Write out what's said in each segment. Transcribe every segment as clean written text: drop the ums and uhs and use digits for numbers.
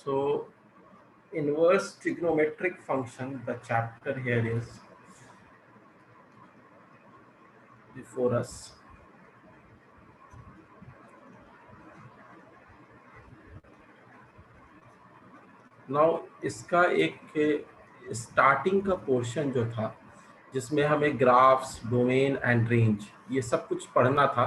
So inverse trigonometric function, the chapter here is before us. Now इसका एक starting का portion जो था जिसमें हमें ग्राफ्स, डोमेन एंड रेंज ये सब कुछ पढ़ना था,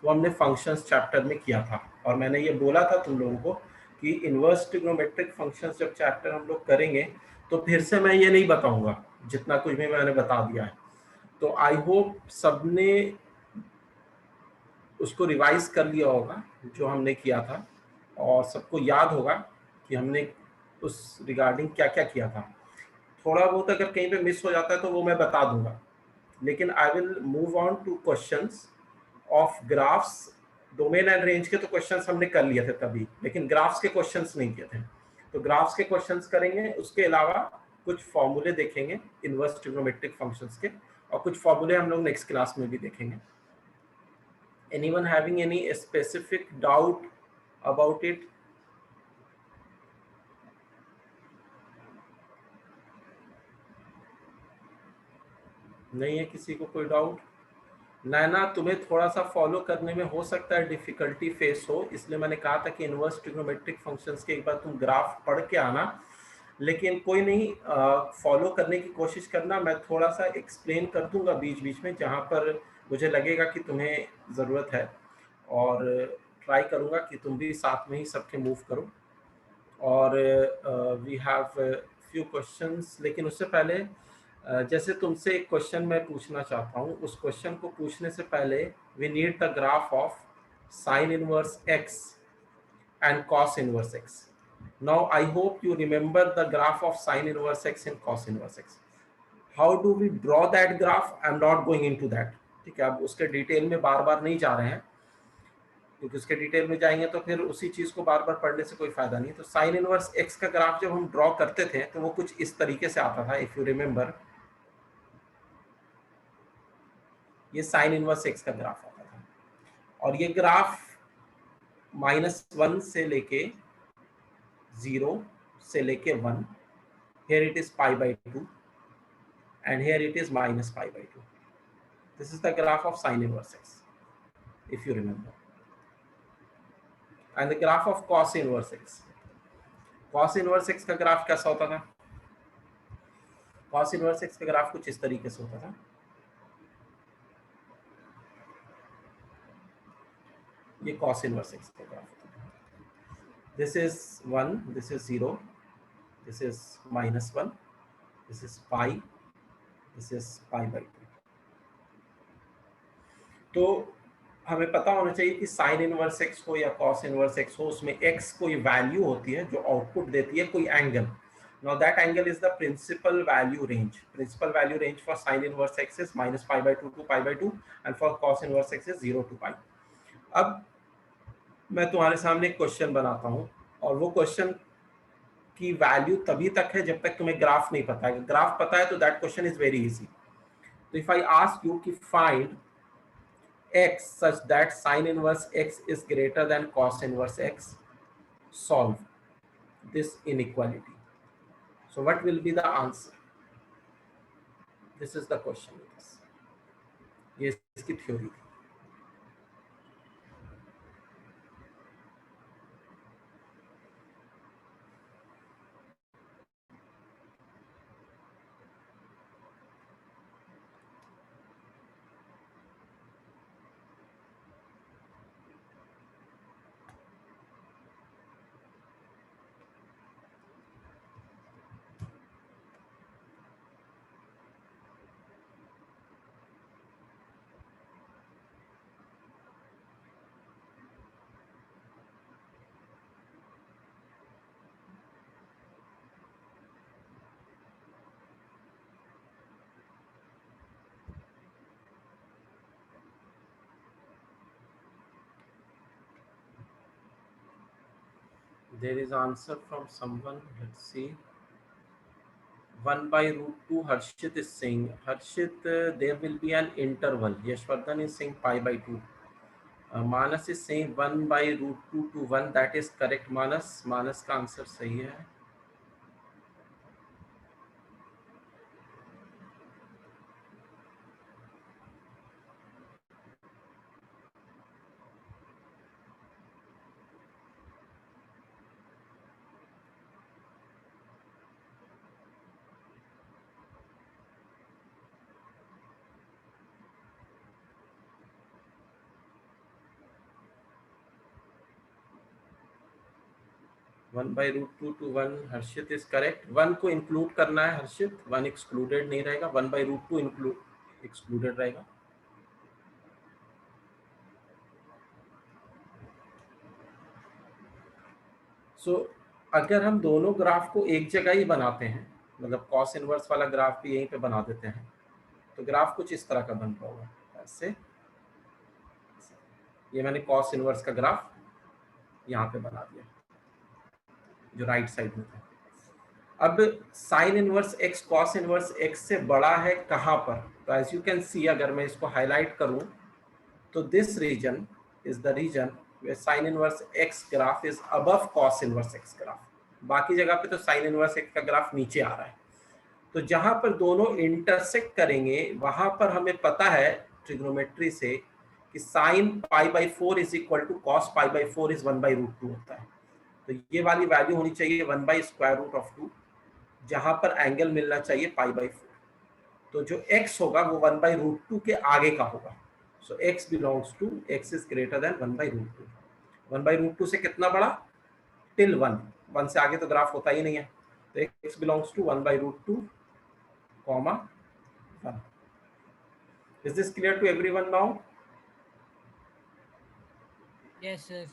वो हमने फंक्शंस चैप्टर में किया था। और मैंने ये बोला था तुम लोगों को कि इन्वर्स ट्रिग्नोमेट्रिक फंक्शंस जब चैप्टर हम लोग करेंगे तो फिर से मैं ये नहीं बताऊंगा, जितना कुछ भी मैंने बता दिया है। तो आई होप सबने उसको रिवाइज कर लिया होगा जो हमने किया था, और सबको याद होगा कि हमने उस रिगार्डिंग क्या क्या किया था। थोड़ा बहुत अगर कहीं पे मिस हो जाता है तो वो मैं बता दूंगा, लेकिन I will move on two questions of graphs. Domain and range के तो क्वेश्चंस हमने कर लिए थे तभी, लेकिन ग्राफ्स के क्वेश्चंस नहीं किए थे। तो ग्राफ्स के क्वेश्चंस करेंगे, उसके अलावा कुछ फॉर्मूले देखेंगे इनवर्स ट्रिग्नोमेट्रिक फंक्शंस के, और कुछ फॉर्मूले हम लोग नेक्स्ट क्लास में भी देखेंगे। Anyone having any specific doubt about it? नहीं है किसी को कोई डाउट? नैना, तुम्हें थोड़ा सा फॉलो करने में हो सकता है डिफिकल्टी फेस हो, इसलिए मैंने कहा था कि इनवर्स ट्रिग्नोमेट्रिक फंक्शंस के एक बार तुम ग्राफ पढ़ के आना, लेकिन कोई नहीं, फॉलो करने की कोशिश करना। मैं थोड़ा सा एक्सप्लेन कर दूंगा बीच बीच में जहाँ पर मुझे लगेगा कि तुम्हें ज़रूरत है, और ट्राई करूँगा कि तुम भी साथ में ही सबके मूव करो। और वी हैव फ्यू क्वेश्चंस, लेकिन उससे पहले जैसे तुमसे एक क्वेश्चन मैं पूछना चाहता हूँ, उस क्वेश्चन को पूछने से पहले we need the graph of sine inverse x and cos inverse x. Now I hope you remember the graph of sin inverse x and cos inverse x. How do we draw that graph? I'm not going into that. ठीक है, अब उसके detail में बार बार नहीं जा रहे हैं, क्योंकि उसके डिटेल में जाएंगे तो फिर उसी चीज को बार बार पढ़ने से कोई फायदा नहीं। तो साइन इनवर्स एक्स का ग्राफ जब हम ड्रॉ करते थे तो वो कुछ इस तरीके से आता था, इफ यू रिमेम्बर। ये साइन इनवर्स एक्स का ग्राफ आता था, और ये ग्राफ -1 से लेके 0 से लेके 1, here it is pi/2 and here it is -pi/2. This is the graph of sin inverse x, if you remember. And the graph of cos inverse x. Cos inverse x का graph कैसा होता था? cos inverse x का graph कुछ इस तरीके से होता था। ये cos inverse x का ग्राफ होता था। This is 1, this is 0, this is -1, this is pi, this is pi/2. तो हमें पता होना चाहिए कि साइन इनवर्स एक्स हो या कॉस इनवर्स एक्स हो, उसमें एक्स कोई वैल्यू होती है जो आउटपुट देती है कोई angle. Now that angle is the principal value range. Principal value range for sine inverse x is -pi/2 to pi/2 and for cos inverse x is 0 to pi। अब मैं तुम्हारे सामने एक क्वेश्चन बनाता हूँ, और वो क्वेश्चन की वैल्यू तभी तक है जब तक तुम्हें ग्राफ नहीं पता है। ग्राफ पता है तो that question is very easy. तो इफ आई आस्क यू कि find x such that sin inverse x is greater than cos inverse x, solve this inequality. So what will be the answer? This is the question. ये इसकी theory थी। There is answer from someone. Let's see. 1/√2. Harshit is saying. Harshit, there will be an interval. Yashvardhan is saying pi/2. Manas is saying 1/√2 to 1, that is correct Manas, Manas का answer सही है। One by root two to one, Harshit is correct. 1 को include करना है हर्षित, 1 excluded नहीं रहेगा, 1/√2 include excluded रहेगा। सो अगर हम दोनों ग्राफ को एक जगह ही बनाते हैं, मतलब कॉस इनवर्स वाला ग्राफ भी यहीं पे बना देते हैं, तो ग्राफ कुछ इस तरह का बन पाएगा ऐसे। ये मैंने कॉस इनवर्स का ग्राफ यहाँ पे बना दिया जो राइट साइड में था। अब sign inverse x cos inverse x से बड़ा है कहाँ पर? तो एज यू कैन सी, अगर मैं इसको हाईलाइट करूं तो this region is the region where sin inverse x graph is above cos inverse x graph. बाकी जगह पे तो sin inverse x का ग्राफ नीचे आ रहा है। तो जहां पर दोनों इंटरसेक्ट करेंगे वहां पर हमें पता है ट्रिग्नोमेट्री से कि sin π/4 is equal to cos π/4 is 1/√2 होता है। तो ये वाली वैल्यू होनी चाहिए 1/√2, जहां पर एंगल मिलना चाहिए π/4। तो जो x होगा वो 1/√2 के आगे का होगा। So x belongs to x is greater than 1/√2। 1/√2 से कितना बड़ा? टिल 1, 1 से आगे तो ग्राफ होता ही नहीं है। तो x belongs to 1/√2, 1। Is this clear to everyone now? Yes sir.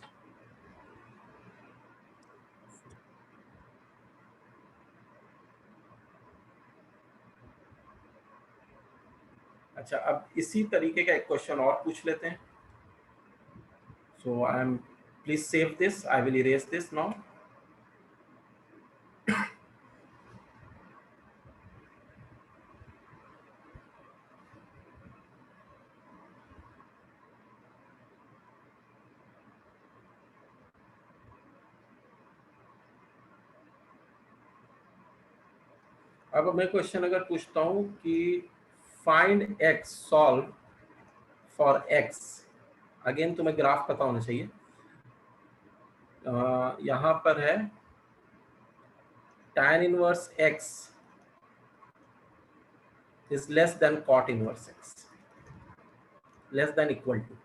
अच्छा, अब इसी तरीके का एक क्वेश्चन और पूछ लेते हैं। So I am, please save this, I will erase this now. अब मैं क्वेश्चन अगर पूछता हूं कि find x, solve for x, again तुम्हें ग्राफ पता होना चाहिए। यहां पर है tan inverse x is less than cot inverse x, less than equal to।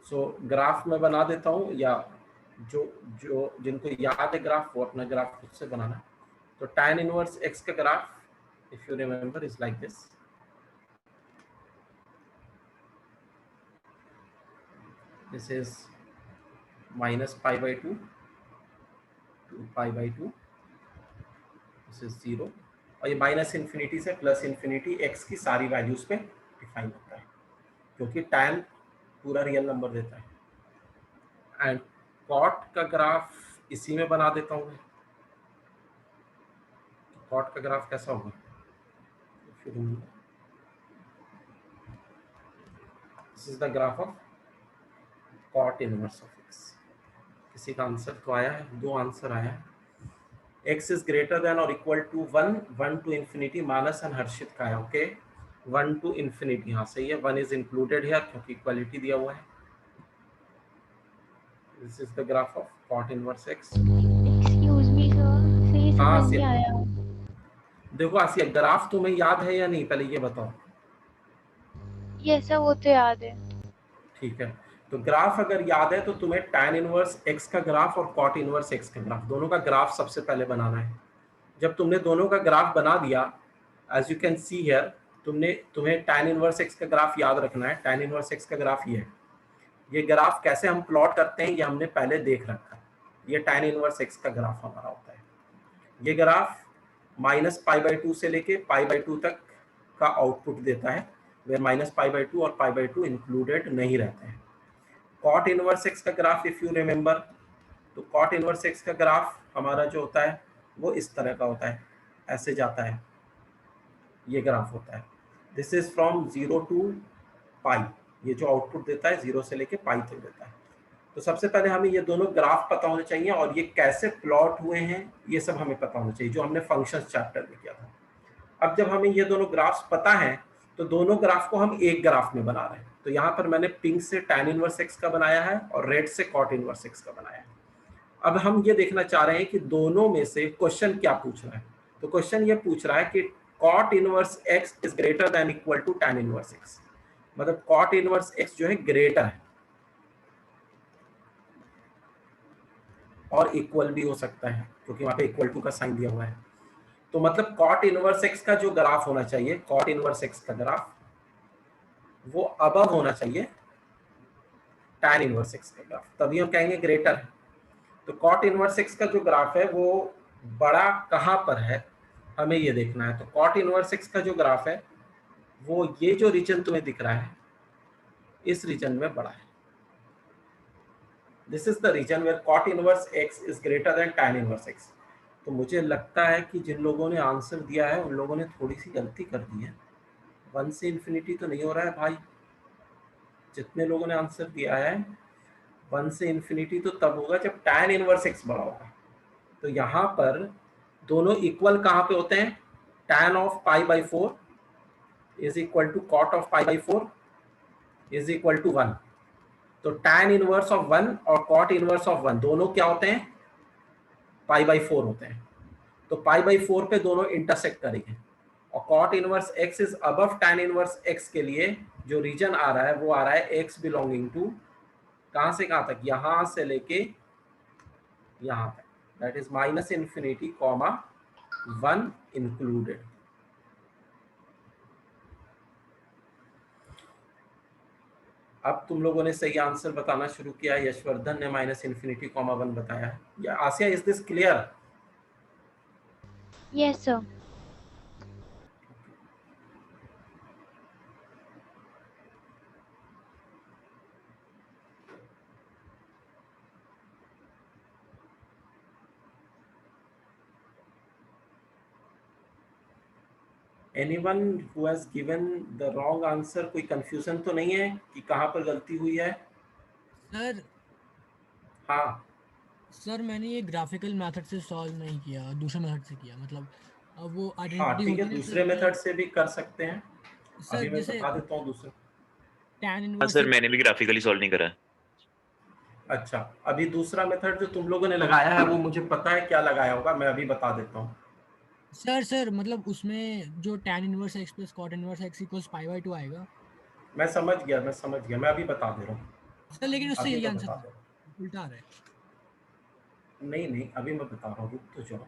So graph में बना देता हूं, या जो जो जिनको याद है ग्राफ वो अपना ग्राफ खुद से बनाना। तो tan इनवर्स x का graph, if you remember, is like this. This is -π/2 to π/2, this is 0, और ये माइनस इन्फिनिटी से प्लस इन्फिनिटी x की सारी वैल्यूज पे डिफाइन होता है, क्योंकि tan पूरा रियल नंबर देता है। एंड कॉट का ग्राफ इसी में बना देता हूँ मैं। कॉट का ग्राफ कैसा होगा? This is the graph of cot inverse of x। किसी का आंसर तो आया है, 2 आंसर आया है। x इज ग्रेटर देन और equal to 1, 1 to infinity, Manas and Harshit का है। ओके, 1 to infinity, हाँ सही है, 1 इज इंक्लूडेड हियर क्योंकि इक्वालिटी दिया हुआ है। This is the graph of cot inverse x। Excuse me sir, सही हाँ समझ नहीं आया। देखो आसिया, ग्राफ तुम्हें याद है या नहीं, पहले ये बताओ। ये सर वो तो याद है। ठीक है, तो ग्राफ अगर याद है तो तुम्हें tan इनवर्स x का ग्राफ और cot इनवर्स x का ग्राफ, दोनों का ग्राफ सबसे पहले बनाना है। जब तुमने दोनों का ग्राफ बना दिया, as you can see here, तुम्हें tan इनवर्स x का ग्राफ याद रखना है। tan इनवर्स x का ग्राफ ये है। ये ग्राफ कैसे हम प्लॉट करते हैं ये हमने पहले देख रखा है। ये tan इनवर्स x का ग्राफ हमारा होता है। ये ग्राफ -π/2 से लेके π/2 तक का आउटपुट देता है, वे -π/2 और π/2 इंक्लूडेड नहीं रहते हैं। कॉट इनवर्स x का ग्राफ, इफ यू रिमेंबर, तो कॉट इनवर्स x का ग्राफ हमारा जो होता है वो इस तरह का होता है, ऐसे जाता है, ये ग्राफ होता है। दिस इज फ्रॉम 0 टू पाई, ये जो आउटपुट देता है 0 से लेके पाई तक देता है। तो सबसे पहले हमें ये दोनों ग्राफ पता होने चाहिए और ये कैसे प्लॉट हुए हैं ये सब हमें पता होना चाहिए, जो हमने फंक्शंस चैप्टर में किया था। अब जब हमें ये दोनों ग्राफ्स पता है तो दोनों ग्राफ को हम एक ग्राफ में बना रहे हैं। तो यहाँ पर मैंने पिंक से tan इनवर्स x का बनाया है और रेड से cot इनवर्स x का बनाया है। अब हम ये देखना चाह रहे हैं कि दोनों में से क्वेश्चन क्या पूछ रहा है। तो क्वेश्चन ये पूछ रहा है कि cot inverse x is greater than equal to tan inverse x, मतलब cot इनवर्स x जो है ग्रेटर है और इक्वल भी हो सकता है क्योंकि वहां पे इक्वल टू का साइन दिया हुआ है। तो मतलब cot इनवर्स x का जो ग्राफ होना चाहिए, cot इनवर्स x का ग्राफ वो अबव होना चाहिए tan इनवर्स x का ग्राफ, तभी हम कहेंगे ग्रेटर है। तो cot इनवर्स x का जो ग्राफ है वो बड़ा कहां पर है हमें ये देखना है। तो cot इनवर्स x का जो ग्राफ है वो ये जो रीजन तुम्हें दिख रहा है इस रीजन में बड़ा है। This is the region where cot inverse x is greater than tan inverse x। तो मुझे लगता है कि जिन लोगों ने आंसर दिया है उन लोगों ने थोड़ी सी गलती कर दी है। 1 से इन्फिनिटी तो नहीं हो रहा है भाई, जितने लोगों ने आंसर दिया है 1 से इन्फिनिटी तो तब होगा जब tan इनवर्स x बड़ा होगा। तो यहाँ पर दोनों इक्वल कहाँ पे होते हैं, tan of pi by 4 is equal to cot of pi by 4 is equal to 1। तो tan इनवर्स ऑफ 1 और cot इनवर्स ऑफ 1 दोनों क्या होते हैं, पाई बाई 4 होते हैं। तो पाई बाई 4 पे दोनों इंटरसेक्ट करेंगे और cot inverse x is above tan inverse x के लिए जो रीजन आ रहा है वो आ रहा है x बिलोंगिंग टू कहां से कहां तक, यहां से लेके यहां तक, that is minus infinity comma 1 included. अब तुम लोगों ने सही आंसर बताना शुरू किया। यशवर्धन ने माइनस इन्फिनिटी कॉमा 1 बताया है। या Asiya, is this clear? Yes, sir. Anyone who has given the wrong answer? कोई कंफ्यूजन तो नहीं है कि कहां पर गलती हुई है? सर हाँ सर मैंने ये ग्राफिकल मेथड से सॉल्व नहीं किया, दूसरे मेथड से किया। मतलब अब वो हाँ आइडेंटिटी ठीक है, होती है ना दूसरे सर मेथड कि से भी कर सकते हैं। सर अभी मैं जैसे बता देता हूँ दूसरे। tan हाँ इनवर्स सर, मैंने भी ग्राफिकली सॉल्व नहीं करा। अच्छा, अभी दूसरा मेथड जो तुम लोगों ने लगाया है वो मुझे पता है क्या लगाया होगा, मैं अभी बता देता हूँ। सर मतलब उसमें जो tan inverse x plus cot inverse x equals pi by 2 आएगा। मैं समझ गया, मैं अभी बता दे रहा हूँ। सर लेकिन उससे अभी यही मैं आंसर बता था, दे रहा उल्टा आ रहा है। हूँ, नहीं अभी मैं बता रहा हूँ, रुक तो जाओ।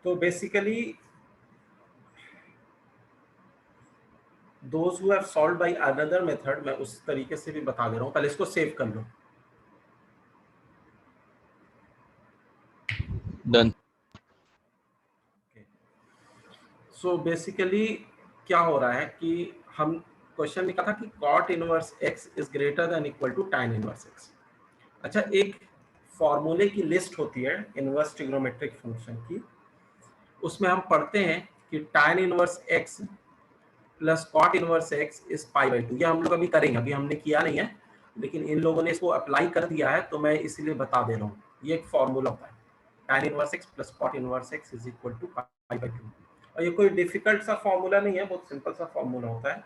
तो basically those who have solved by another method, मैं उस तरीके से भी बता दे रहा हूँ। पहले इसको सेव कर लो। डन। सो बेसिकली क्या हो रहा है कि हम क्वेश्चन लिखा था कि cot inverse x is greater than equal to tan inverse x। अच्छा, एक फॉर्मूले की लिस्ट होती है इनवर्स ट्रिग्नोमेट्रिक फंक्शन की, उसमें हम पढ़ते हैं कि tan inverse x plus cot inverse x is pi by 2। ये हम लोग अभी करेंगे, अभी हमने किया नहीं है, लेकिन इन लोगों ने इसको अप्लाई कर दिया है तो मैं इसलिए बता दे रहा हूँ। ये एक फॉर्मूला होता है, tan inverse x plus cot inverse x is equal to pi by 2। और ये कोई डिफिकल्ट सा फॉर्मूला नहीं है, बहुत सिंपल सा फॉर्मूला होता है।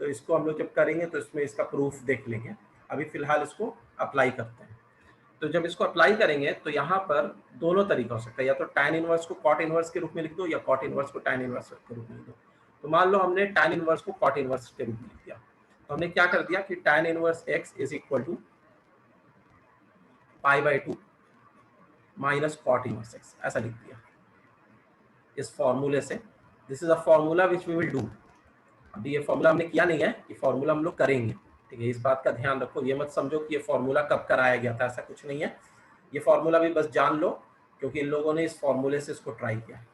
तो इसको हम लोग जब करेंगे तो इसमें इसका प्रूफ देख लेंगे। अभी फिलहाल इसको अप्लाई करते हैं। तो जब इसको अप्लाई करेंगे तो यहाँ पर दोनों तरीका हो सकता है, या तो tan इनवर्स को cot इनवर्स के रूप में लिख दो या cot इनवर्स को tan इनवर्स के रूप में लिख दो। तो मान लो हमने tan इनवर्स को cot इनवर्स के रूप में लिख दिया, तो हमने क्या कर दिया कि tan inverse x is equal to pi by 2 minus cot inverse x, ऐसा लिख दिया इस फॉर्मूले से। This is a formula which we will do. अभी ये फॉर्मूला हमने किया नहीं है, ये फॉर्मूला हम लोग करेंगे, ठीक है? इस बात का ध्यान रखो, ये मत समझो कि ये फॉर्मूला कब कराया गया था, ऐसा कुछ नहीं है। ये फॉर्मूला भी बस जान लो क्योंकि इन लोगों ने इस फॉर्मूले से इसको ट्राई किया।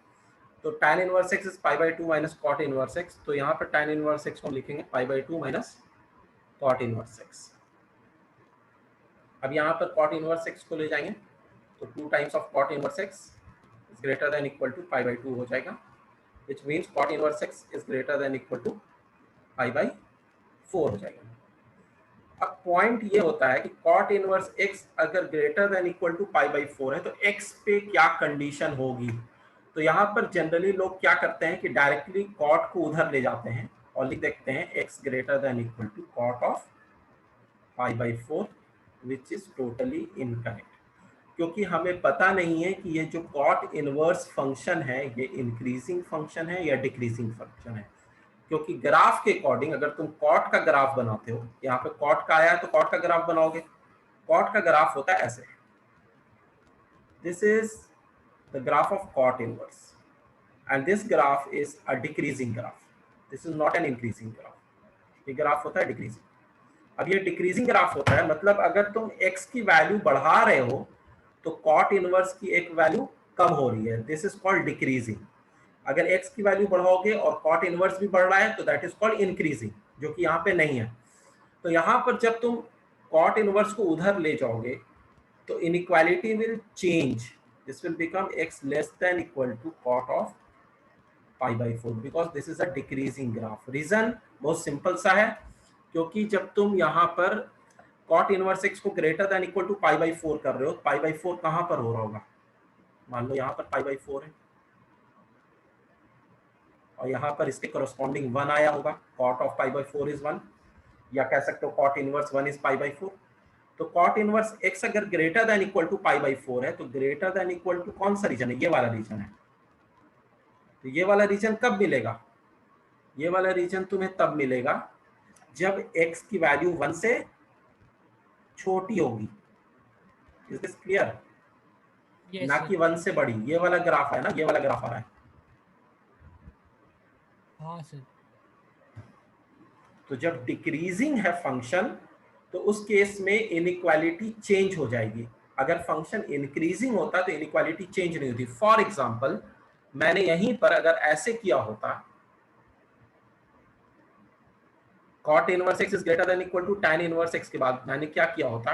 तो tan inverse x is pi by 2 minus cot inverse x। तो यहाँ पर tan इनवर्स x को हम लिखेंगे पाई by 2 minus cot inverse x। अब यहाँ पर cot इनवर्स x को ले जाएंगे तो 2 times of cot inverse x is greater than equal to pi by 2 हो जाएगा, which means cot inverse x is greater than equal to pi by 4 हो जाएगा। अब पॉइंट ये होता है कि cot इनवर्स x अगर greater than equal to pi by 4 है तो x पे क्या कंडीशन होगी। तो यहाँ पर जनरली लोग क्या करते हैं कि डायरेक्टली cot को उधर ले जाते हैं और लिख देखते हैं x greater than equal to cot of pi by 4, which is totally incorrect, क्योंकि हमें पता नहीं है कि ये जो cot इनवर्स फंक्शन है ये इंक्रीजिंग फंक्शन है या डिक्रीजिंग फंक्शन है। क्योंकि ग्राफ के अकॉर्डिंग अगर तुम cot का ग्राफ बनाते हो, यहाँ पे cot का आया है तो cot का ग्राफ बनाओगे, cot का ग्राफ होता है ऐसे, this is the graph of cot inverse and this graph is a decreasing graph, this is not an increasing graph, ये ग्राफ होता है डिक्रीजिंग। अब ये डिक्रीजिंग ग्राफ होता है मतलब अगर तुम x की वैल्यू बढ़ा रहे हो तो cot इनवर्स की एक वैल्यू कम हो रही है, दिस इज कॉल्ड डिक्रीजिंग। अगर x की वैल्यू बढ़ाओगे और cot इनवर्स भी बढ़ रहा है तो दैट इज कॉल्ड इंक्रीजिंग, जो कि यहाँ पे नहीं है। तो यहाँ पर जब तुम cot इनवर्स को उधर ले जाओगे तो inequality will change, this will become x less than equal to cot of pi by 4 because this is a decreasing graph. Region बहुत सिंपल सा है, क्योंकि जब तुम यहाँ पर cot इनवर्स x को greater than equal to pi by 4 कर रहे हो, पाई बाई 4 कहाँ पर हो रहा होगा, मान लो यहाँ पर पाई बाई 4 है और यहाँ पर इसके करस्पॉन्डिंग 1 आया होगा, cot of pi by 4 is 1, या कह सकते हो cot inverse 1 is pi by 4। तो cot इनवर्स x अगर greater than equal to pi by 4 है तो ग्रेटर देन इक्वल टू कौन सा रीजन है, ये वाला रीजन है। तो ये वाला रीजन कब मिलेगा, ये वाला रीजन तुम्हें तब मिलेगा जब x की वैल्यू 1 से छोटी होगी, इज दिस क्लियर, ना कि 1 से बड़ी। ये वाला ग्राफ है ना, ये वाला ग्राफ आ रहा है। हाँ सर। तो जब डिक्रीजिंग है फंक्शन तो उस केस में इनइक्वालिटी चेंज हो जाएगी, अगर फंक्शन इंक्रीजिंग होता तो इनइक्वालिटी चेंज नहीं होती। फॉर एग्जांपल मैंने यहीं पर अगर ऐसे किया होता, cot inverse x is greater than equal to tan inverse x के बाद मैंने क्या किया होता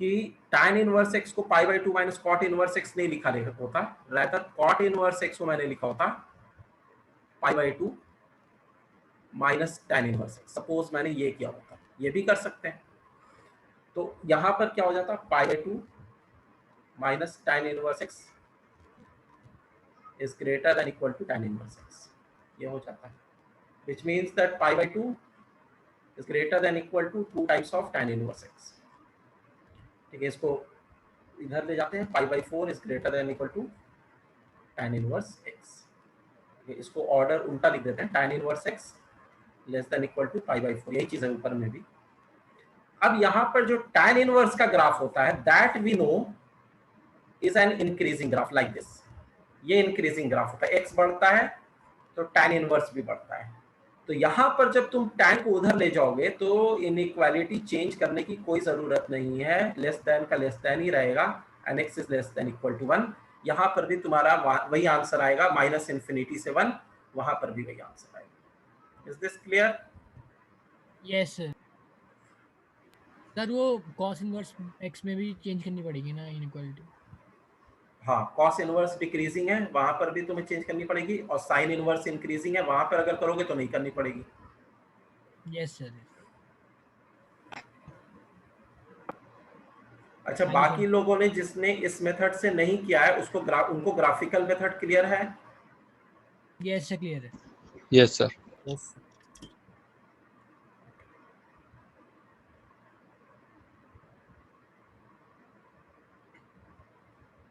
कि tan इनवर्स x को पाई by 2 minus cot inverse x नहीं लिखा होता, रादर cot इनवर्स x को मैंने लिखा होता पाई by 2 minus tan inverse x। Suppose मैंने ये किया होता, ये भी कर सकते हैं। तो यहां पर क्या हो जाता, pi by 2 minus tan inverse x is greater than equal to tan inverse x, ये हो जाता है, which means that pi by 2 is greater than equal to 2 times of tan inverse x। ठीक है, इसको इधर ले जाते हैं, pi by 4 is greater than equal to tan inverse x। इसको ऑर्डर उल्टा लिख देते हैं, tan inverse x less than equal to pi by 4, यही चीज है ऊपर में भी। अब यहाँ पर जो tan इनवर्स का ग्राफ होता है that we know is an increasing graph like this, ये इंक्रीजिंग ग्राफ होता है, x बढ़ता है तो tan इनवर्स भी बढ़ता है। तो यहाँ पर जब तुम tan को उधर ले जाओगे तो इनइक्वालिटी चेंज करने की कोई जरूरत नहीं है, लेस देन का लेस देन ही रहेगा and x is less than equal to 1। यहाँ पर भी तुम्हारा वही आंसर आएगा, माइनस इन्फिनिटी से 1, वहां पर भी वही आंसर आएगा। Is this clear? Yes sir. Sir वो cos इनवर्स x में भी चेंज करनी पड़ेगी ना इनइक्वालिटी? हाँ, cos इनवर्स डिक्रीजिंग है, वहां पर भी तुम्हें चेंज करनी पड़ेगी, और sin इनवर्स इंक्रीजिंग है, वहां पर अगर करोगे तो नहीं करनी पड़ेगी। Yes sir. अच्छा, बाकी लोगों ने जिसने इस मेथड से नहीं किया है उसको उनको ग्राफिकल मेथड क्लियर है? यस सर, क्लियर है। Yes sir. Yes.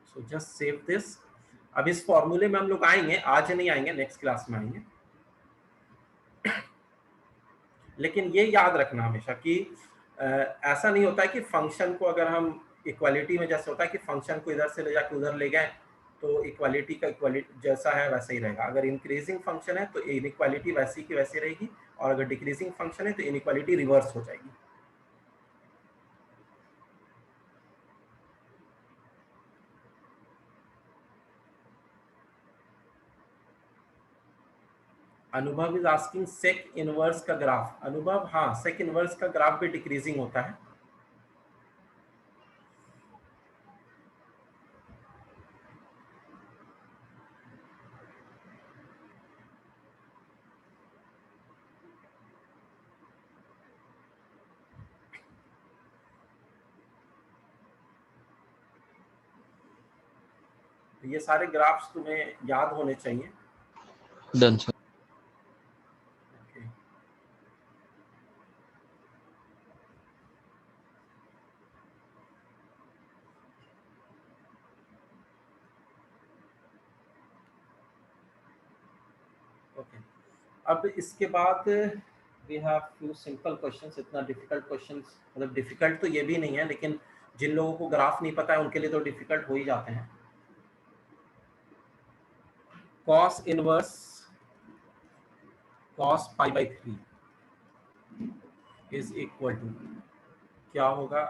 So just save this. अब इस फॉर्मूले में हम लोग आएंगे, आज नहीं आएंगे, नेक्स्ट क्लास में आएंगे। लेकिन ये याद रखना हमेशा कि ऐसा नहीं होता है कि फंक्शन को अगर हम इक्वालिटी में जैसे होता है कि फंक्शन को इधर से ले जाके उधर ले गए तो इक्वालिटी का इक्वालिटी जैसा है वैसा ही रहेगा। अगर इंक्रीजिंग फंक्शन है तो इनइक्वालिटी वैसी की वैसी रहेगी, और अगर डिक्रीजिंग फंक्शन है तो इनइक्वालिटी रिवर्स हो जाएगी। Anubhav is asking sec inverse का ग्राफ। अनुभव, हाँ, सेक इनवर्स का ग्राफ भी डिक्रीजिंग होता है। ये सारे ग्राफ्स तुम्हें याद होने चाहिए। Done sir. Okay. Okay. अब इसके बाद we have few simple questions. इतना डिफिकल्ट क्वेश्चंस, मतलब डिफिकल्ट तो ये भी नहीं है, लेकिन जिन लोगों को ग्राफ नहीं पता है उनके लिए तो डिफिकल्ट हो ही जाते हैं। cos inverse cos pi by 3 is equal to क्या होगा?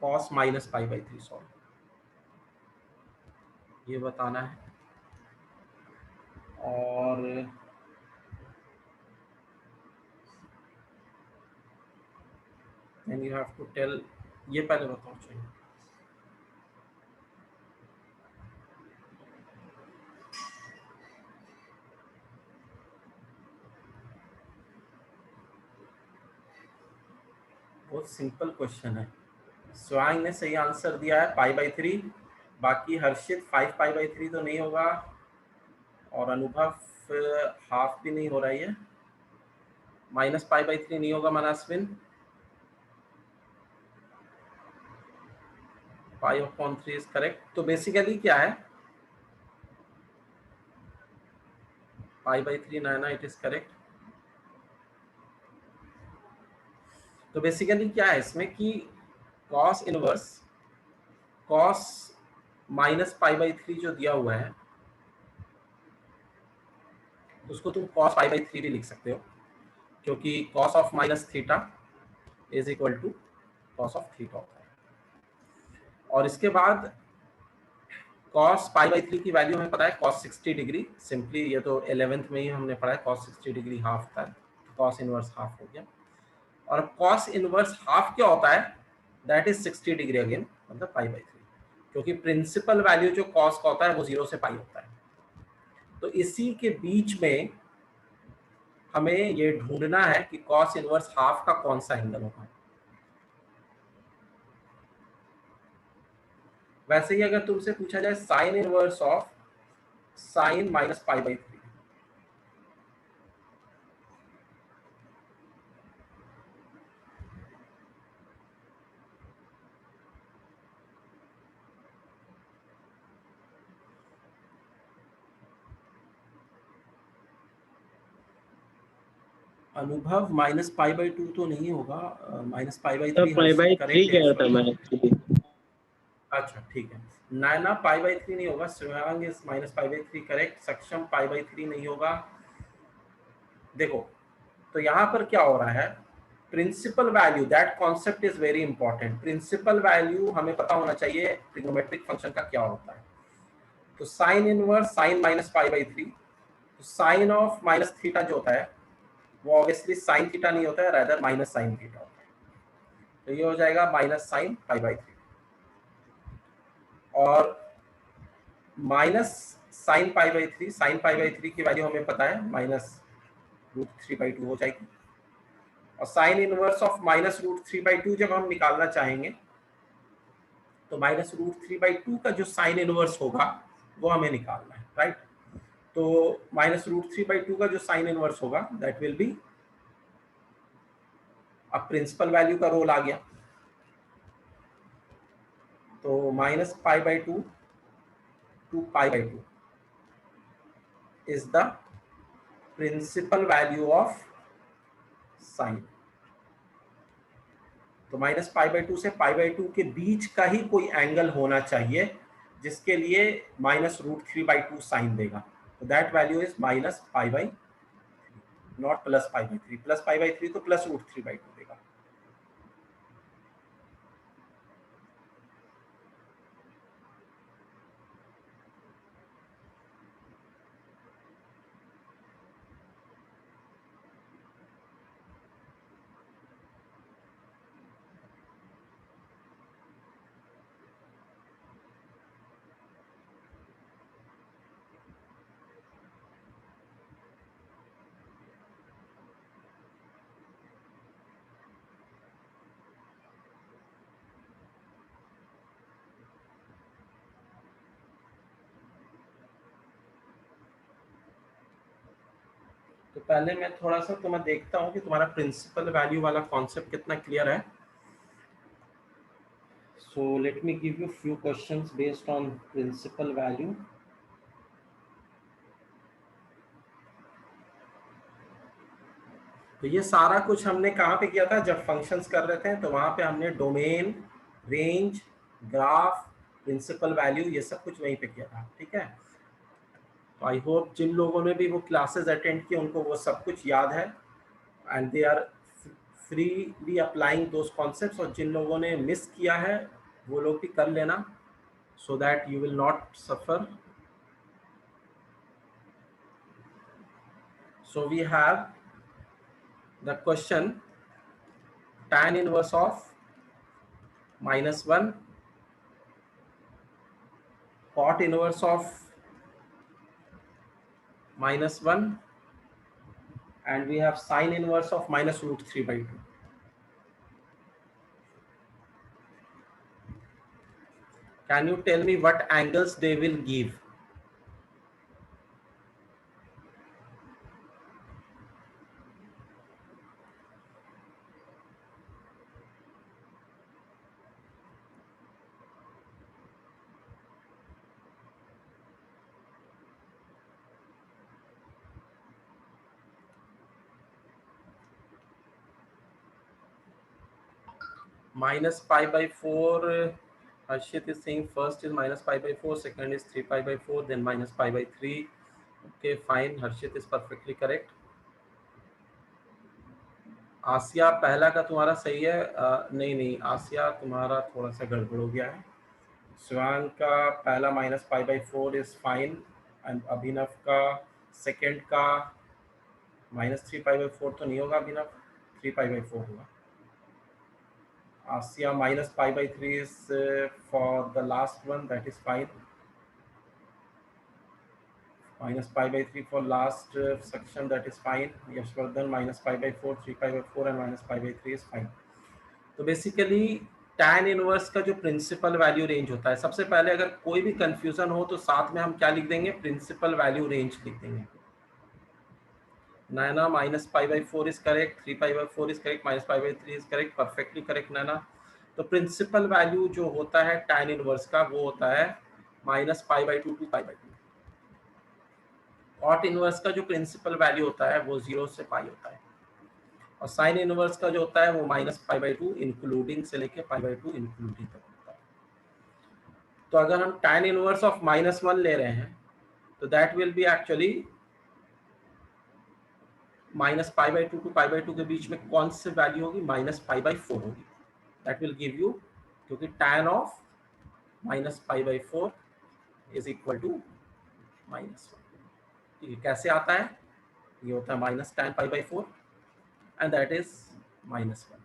cos minus pi by 3 solve, ये बताना है। और then you have to tell, ये पहले बताओ चाहिए। बहुत सिंपल क्वेश्चन है। स्वांग ने सही आंसर दिया है पाई बाई 3, बाकी हर्षित 5 पाई बाई 3 तो नहीं होगा, और अनुभव हाफ भी नहीं हो रहा है, माइनस पाई बाई 3 नहीं होगा। मनस्विन पाई अपॉन 3 इज करेक्ट। तो बेसिकली क्या है? पाई बाई 3 ना, इट इज करेक्ट। तो बेसिकली क्या है इसमें कि cos inverse cos minus pi by 3 जो दिया हुआ है उसको तुम cos पाई बाई 3 भी लिख सकते हो, क्योंकि cos of minus theta is equal to cos of theta होता है। और इसके बाद cos पाई बाई 3 की वैल्यू हमें पता है cos 60 डिग्री। सिंपली ये तो 11th में ही हमने पढ़ा है, cos 60 डिग्री हाफ होता है, cos इनवर्स हाफ हो गया। और cos इनवर्स हाफ क्या होता है? दैट इज 60 डिग्री अगेन, मतलब पाई बाई 3, क्योंकि प्रिंसिपल वैल्यू जो cos का होता है वो 0 से पाई होता है। तो इसी के बीच में हमें ये ढूंढना है कि cos इनवर्स हाफ का कौन सा एंगल होगा। वैसे ही अगर तुमसे पूछा जाए sign inverse of sign minus pi by 3, अनुभव माइनस पाई बाई 2 तो नहीं होगा, minus pi by 3 pi by 3 कह रहा था मैं एक्चुअली। अच्छा ठीक है। नैना पाई बाई 3 नहीं होगा। Shivang is minus pi by 3 correct. सक्षम पाई बाई 3 नहीं होगा। देखो तो यहाँ पर क्या हो रहा है, principal value, that concept is very important. Principal value हमें पता होना चाहिए ट्रिग्नोमेट्रिक फंक्शन का क्या होता है। तो sine inverse sign minus pi by 3, तो साइन ऑफ माइनस थीटा जो होता है वो ऑब्वियसली साइन थीटा नहीं होता है, रादर माइनस साइन थीटा होता है। तो ये हो जाएगा माइनस साइन पाई बाई 3, और minus sine pi by 3, sine pi by 3 की वैल्यू हमें पता है माइनस रूट 3/2 हो जाएगी। और sine inverse of minus root 3/2 जब हम निकालना चाहेंगे तो माइनस रूट 3/2 का जो साइन इनवर्स होगा वो हमें निकालना है, राइट। तो माइनस रूट 3/2 का जो साइन इनवर्स होगा दैट विल बी, अब प्रिंसिपल वैल्यू का रोल आ गया, तो minus pi by 2 to pi by 2 is the principal value of sine. तो माइनस पाई बाई 2 से पाई बाई 2 के बीच का ही कोई एंगल होना चाहिए जिसके लिए माइनस रूट 3/2 साइन देगा। तो that value is minus pi by, not plus pi by 3। Plus pi by 3 तो प्लस रूट 3/2 देगा। तो पहले मैं थोड़ा सा तुम्हें देखता हूँ कि तुम्हारा प्रिंसिपल वैल्यू वाला कॉन्सेप्ट कितना क्लियर है. So let me give you few questions based on principal value. तो ये सारा कुछ हमने कहाँ पे किया था? जब फंक्शंस कर रहे थे तो वहाँ पे हमने domain, range, graph, principal value ये सब कुछ वहीं पे किया था. ठीक है. तो आई होप जिन लोगों ने भी वो क्लासेस अटेंड की उनको वो सब कुछ याद है and they are freely applying those concepts. और जिन लोगों ने मिस किया है वो लोग भी कर लेना so that you will not suffer. So we have the question tan inverse of -1, cot inverse of -1, and we have sin inverse of -√3/2. Can you tell me what angles they will give? -π/4. Harshit is saying first is -π/4, second is 3π/4, then -π/3. Okay, fine. Harshit is perfectly correct. आसिया पहला का तुम्हारा सही है. नहीं आसिया तुम्हारा थोड़ा सा गड़बड़ हो गया है. शिवांग का पहला -π/4 इज फाइन एंड अभिनव का सेकंड का -3π/4 तो नहीं होगा. अभिनव 3π/4 होगा. Asia -π/3 is for the last one, that is fine. -π/3 for last section, that is fine. Yashvardhan -π/4, 3π/4 and -π/3 is fine. तो बेसिकली tan इनवर्स का जो प्रिंसिपल वैल्यू रेंज होता है, सबसे पहले अगर कोई भी कंफ्यूजन हो तो साथ में हम क्या लिख देंगे? प्रिंसिपल वैल्यू रेंज लिख देंगे. नैना -π/4 is correct, 3π/4 is correct, -π/3 is correct, perfectly correct नैना. तो प्रिंसिपल वैल्यू जो होता है tan इनवर्स का वो होता है -π/2 to π/2. कॉट इनवर्स का जो प्रिंसिपल वैल्यू होता है वो 0 से π होता है. और साइन इनवर्स का जो होता है वो -π/2 इंक्लूडिंग से लेके π/2 इंक्लूडिंग तक होता है. तो अगर हम tan इनवर्स ऑफ -1 ले रहे हैं तो that will be actually -π/2 to π/2 के बीच में कौन सी वैल्यू होगी? -π/4 होगी. दैट विल गिव यू, क्योंकि tan of -π/4 is equal to -1. ठीक है. कैसे आता है? ये होता है -tan π/4 and that is -1.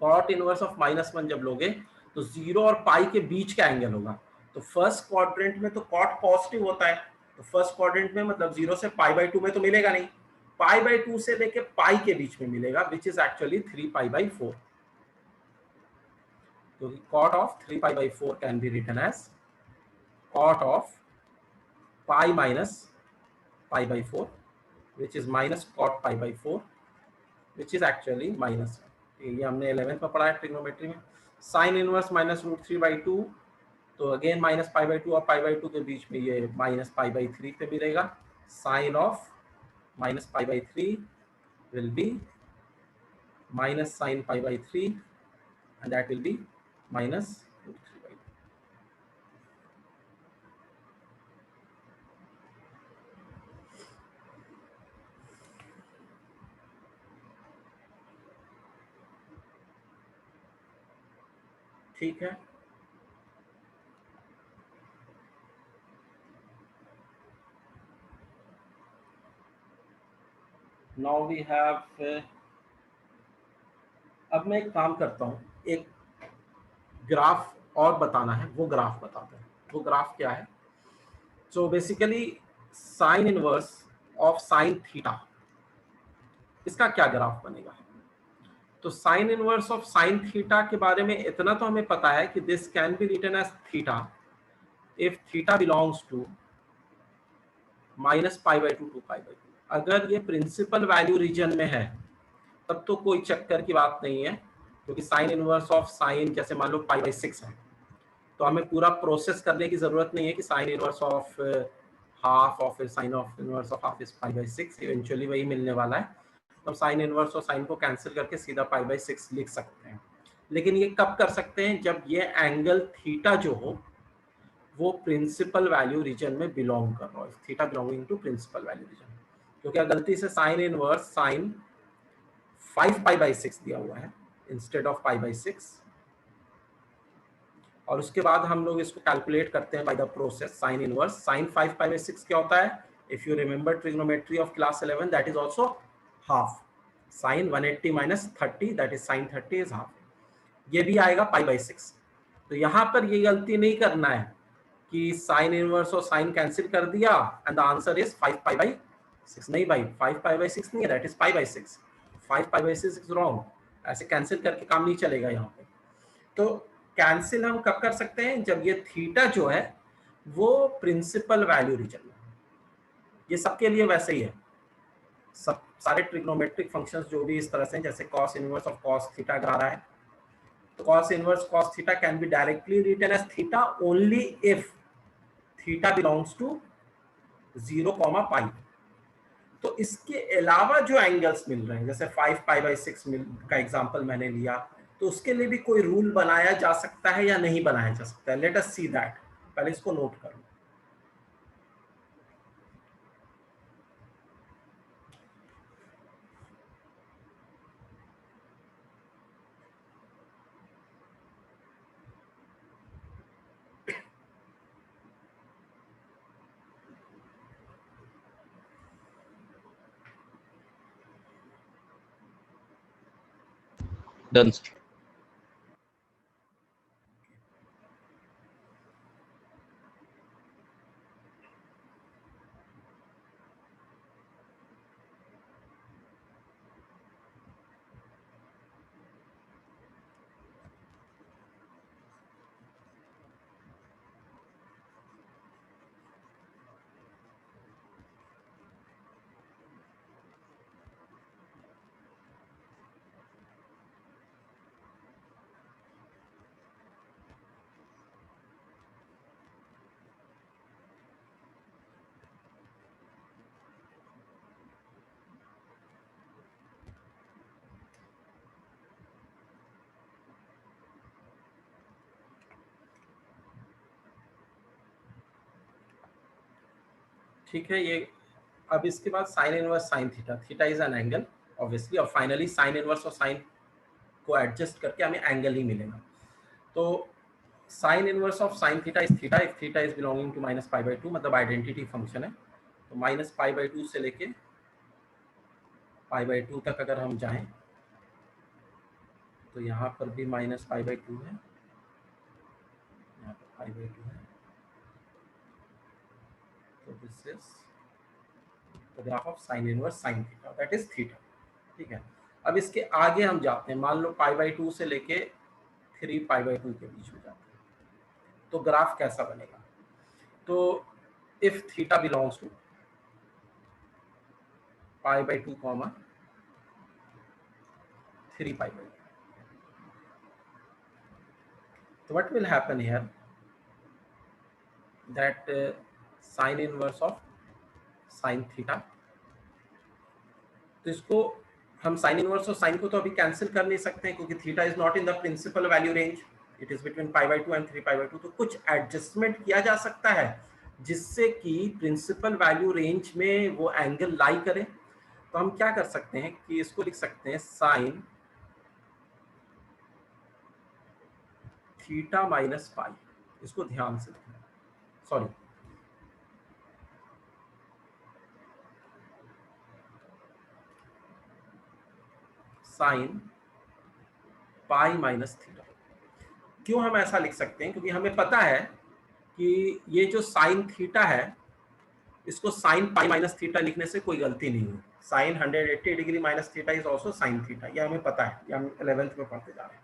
Cot inverse of -1 जब लोगे तो 0 और पाई के बीच का एंगल होगा. तो फर्स्ट क्वाड्रेंट में तो कॉट पॉजिटिव होता है. तो फर्स्ट क्वाड्रेंट में मतलब 0 से π/2 में तो मिलेगा नहीं. π/2 से लेके पाई के बीच में मिलेगा, विच इज एक्चुअली 3π/4. तो cot of 3π/4 can be written as cot of pi minus π/4, which is minus cot π/4, which is actually -1. ये हमने 11th में पढ़ा है ट्रिग्नोमेट्री में. साइन इनवर्स -√3/2, तो अगेन -π/2 और π/2 के बीच में ये -π/3 पे मिलेगा. Sine of -π/3 will be minus sin π/3 and that will be -√3/2. ठीक है. Now we have अब मैं एक काम करता हूँ, एक ग्राफ और बताना है, वो ग्राफ बताते हैं. वो ग्राफ क्या है? So basically sine inverse of sine theta, इसका क्या ग्राफ बनेगा? तो sine inverse of sine theta के बारे में इतना तो हमें पता है कि this can be written as theta if theta belongs to -π/2 to π/2. अगर ये प्रिंसिपल वैल्यू रीजन में है तब तो कोई चक्कर की बात नहीं है, क्योंकि साइन इनवर्स ऑफ साइन जैसे मान लो π/6 है, तो हमें पूरा प्रोसेस करने की जरूरत नहीं है कि sine inverse of half of sine of inverse of half is π/6, eventually वही मिलने वाला है। तो हम साइन इनवर्स और साइन को कैंसिल करके सीधा π/6 लिख सकते हैं। लेकिन ये कब कर सकते हैं? जब ये एंगल थीटा जो हो वो प्रिंसिपल वैल्यू रीजन में बिलोंग कर रहा हो, theta belonging to principal value region. क्योंकि गलती से साइन इनवर्स साइन 5π/6 दिया हुआ है इंस्टेड ऑफ π/6, और उसके बाद हम लोग इसको कैलकुलेट करते हैं by the process sine inverse. Sine 5π/6 क्या होता है? If you remember trigonometry of class 11, that is also half. Sine 180 - 30, that is sine 30 is half. ये भी आएगा π/6। तो यहाँ पर ये गलती नहीं करना है कि साइन इनवर्स और साइन कैंसिल कर दिया एंड द आंसर इज 5π/6। नहीं भाई, 5π/6 नहीं है, दैट इज π/6। 5π/6 इज रॉन्ग, ऐसे कैंसिल करके काम नहीं चलेगा यहाँ पे। तो कैंसिल हम कब कर सकते हैं? जब ये थीटा जो है वो प्रिंसिपल वैल्यू रीजन में। ये सबके लिए वैसे ही है, सब सारे ट्रिग्नोमेट्रिक फंक्शंस जो भी इस तरह से, जैसे cos inverse of cos theta आ रहा है, तो cos inverse cos theta can be directly written as theta only if theta belongs to 0, π। तो इसके अलावा जो एंगल्स मिल रहे हैं, जैसे 5π/6 का एग्जांपल मैंने लिया, तो उसके लिए भी कोई रूल बनाया जा सकता है या नहीं बनाया जा सकता है? Let us see that. पहले इसको नोट कर लो। Done, sir. ठीक है, ये अब इसके बाद sine inverse sine theta, theta is an angle obviously, और फाइनली साइन इनवर्स और साइन को एडजस्ट करके हमें एंगल ही मिलेगा। तो sine inverse of sine theta is theta if theta is belonging to -π/2, मतलब आइडेंटिटी फंक्शन है। तो -π/2 से लेके π/2 तक अगर हम जाएं तो यहाँ पर भी -π/2 है, यहाँ पर π/2 है। तो this is the graph of sine inverse sine theta, that is theta. ठीक है, अब इसके आगे हम जाते हैं, मान लो π/2 से लेके 3π/2 के बीच में जाते हैं, तो ग्राफ कैसा बनेगा? तो if theta belongs to π/2, 3π/2, so what will happen here that sin inverse of sin theta, तो इसको हम साइन इनवर्स और साइन को तो अभी कैंसिल कर नहीं सकते हैं क्योंकि theta is not in the principal value range, it is between π/2 and 3π/2। तो कुछ एडजस्टमेंट किया जा सकता है जिससे कि प्रिंसिपल वैल्यू रेंज में वो एंगल लाई करे। तो हम क्या कर सकते हैं कि इसको लिख सकते हैं साइन थीटा माइनस पाई। इसको ध्यान से लिखना, sorry sine pi minus theta. क्यों हम ऐसा लिख सकते हैं? क्योंकि हमें पता है कि ये जो साइन थीटा है इसको साइन पाई माइनस थीटा लिखने से कोई गलती नहीं है। Sine 180 degree minus theta is also sine theta, ये हमें पता है, ये हम 11th में पढ़ते जा रहे हैं।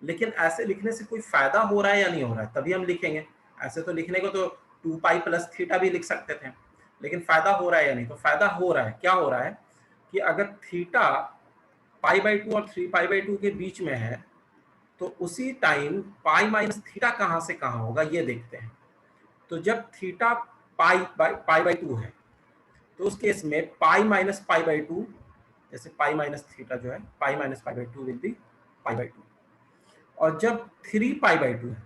लेकिन ऐसे लिखने से कोई फायदा हो रहा है या नहीं हो रहा है, तभी हम लिखेंगे। ऐसे तो लिखने को तो 2π प्लस थीटा भी लिख सकते थे, लेकिन फायदा हो रहा है या नहीं? तो फायदा हो रहा है। क्या हो रहा है कि अगर थीटा π/2 और 3π/2 के बीच में है तो उसी टाइम पाई माइनस थीटा कहां से कहां होगा ये देखते हैं। तो जब थीटा π/2 है तो उस केस में π-π/2, जैसे पाई माइनस थीटा जो है π-π/2 विल बी π/2, और जब 3π/2 है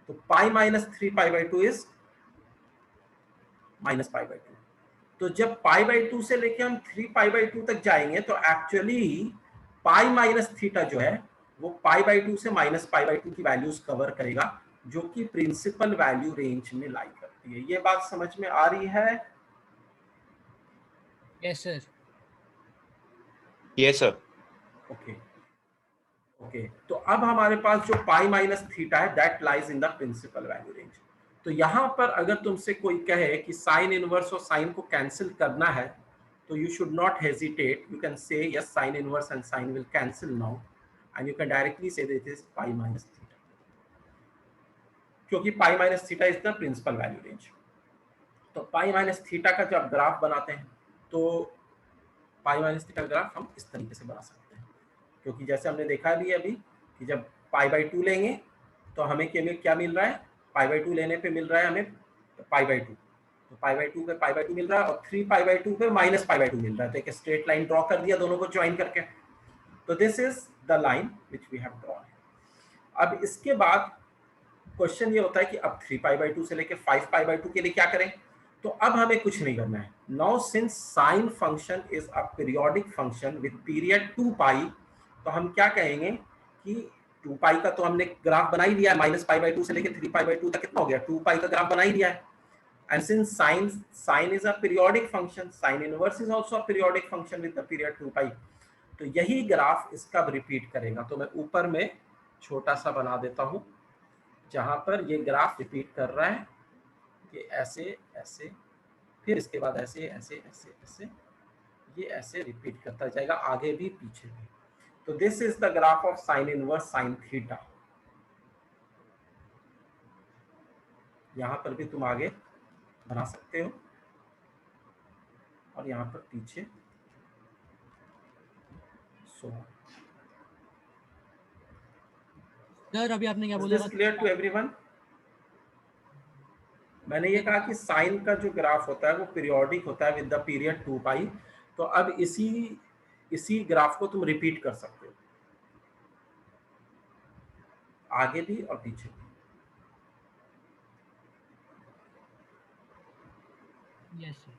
तो π-3π/2 इज -π/2। तो जब π/2 से लेके हम 3π/2 तक जाएंगे तो एक्चुअली पाई माइनस थीटा जो है वो π/2 से -π/2 की वैल्यूज कवर करेगा, जो कि प्रिंसिपल वैल्यू रेंज में लाई करती है। ये बात समझ में आ रही है? Yes sir. Yes sir. Okay okay, तो अब हमारे पास जो पाई माइनस थीटा है that lies in the principal value range. तो यहां पर अगर तुमसे कोई कहे कि साइन इनवर्स और साइन को कैंसिल करना है तो you should not hesitate, you can say yes sine inverse and sine will cancel now and you can directly say this is pi minus theta, क्योंकि पाई minus theta is the principal value range. तो pi minus theta का जब graph बनाते हैं तो pi minus theta का graph हम इस तरीके से बना सकते हैं, क्योंकि जैसे हमने देखा भी अभी कि जब π/2 लेंगे तो हमें क्या मिल रहा है, π/2 लेने पे मिल रहा है हमें π/2, तो π/2 पे π/2 मिल रहा है और 3π/2 पे -π/2 मिल रहा है। तो एक स्ट्रेट लाइन ड्रॉ कर दिया दोनों को ज्वाइन करके। तो this is the line which we have drawn. अब इसके बाद क्वेश्चन ये होता है कि अब 3π/2 से लेके 5π/2 के लिए क्या करें? तो अब हमें कुछ नहीं करना है। Now since sine function is a periodic function with period 2π, तो हम क्या कहेंगे कि 2π का तो हमने ग्राफ बना ही दिया है, -π/2 से लेके 3π/2 तक कितना हो गया, 2π का ग्राफ बना ही दिया है। And since sine is a periodic function, sine inverse is also a periodic function with the period 2π, तो यही ग्राफ इसका रिपीट करेगा। तो मैं ऊपर में छोटा सा बना देता हूं जहां पर ये ग्राफ रिपीट कर रहा है कि ऐसे ऐसे, फिर इसके बाद ऐसे ऐसे ऐसे ऐसे, ये ऐसे रिपीट करता जाएगा आगे भी पीछे भी। तो this is the graph of sine inverse sine theta. यहां पर भी तुम आगे बना सकते हो और यहां पर पीछे सो। सर अभी आपने क्या इज बोला दिस था? Clear to everyone? मैंने ये कहा कि साइन का जो ग्राफ होता है वो पीरियोडिक होता है विद द पीरियड 2π। तो अब इसी ग्राफ को तुम रिपीट कर सकते हो आगे भी और पीछे भी। Yes sir.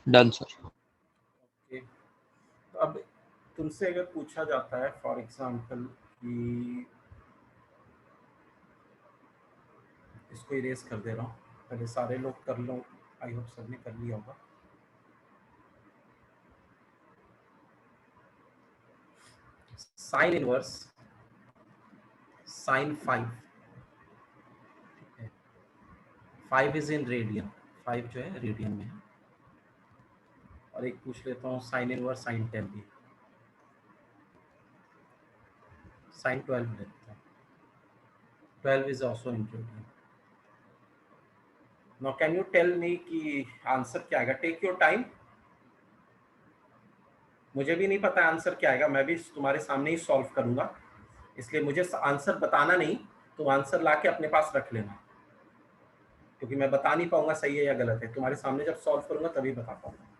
Done sir. Okay, तो अब तुमसे अगर पूछा जाता है फॉर एग्जांपल कि इसको इरेज कर दे रहा हूँ, पहले सारे लोग कर लो, आई होप सबने कर लिया होगा। Sign inverse sign 5, 5 is in radian, 5 जो है रेडियन में है। और एक पूछ लेता हूँ साइन इनवर्स साइन 10 भी, साइन 12 लेता हूँ, 12 is also in radian. Now can you tell me कि आंसर क्या आएगा? टेक योर टाइम, मुझे भी नहीं पता आंसर क्या आएगा, मैं भी तुम्हारे सामने ही सॉल्व करूंगा, इसलिए मुझे आंसर बताना नहीं, तुम आंसर लाके अपने पास रख लेना, क्योंकि मैं बता नहीं पाऊंगा सही है या गलत है। तुम्हारे सामने जब सॉल्व करूंगा तभी बता पाऊंगा।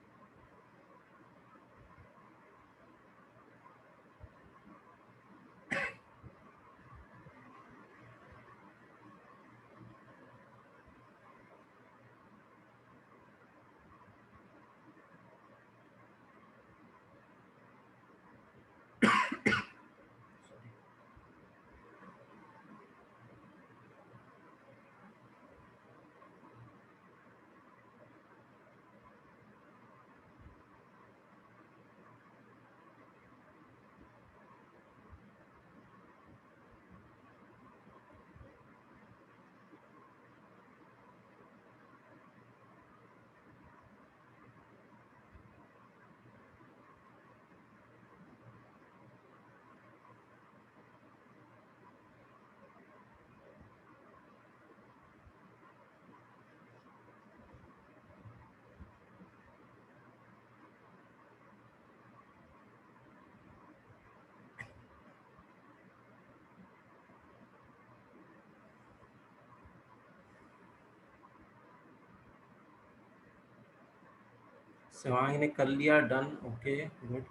से वहाँ इन्हें कर लिया, डन, ओके गुड।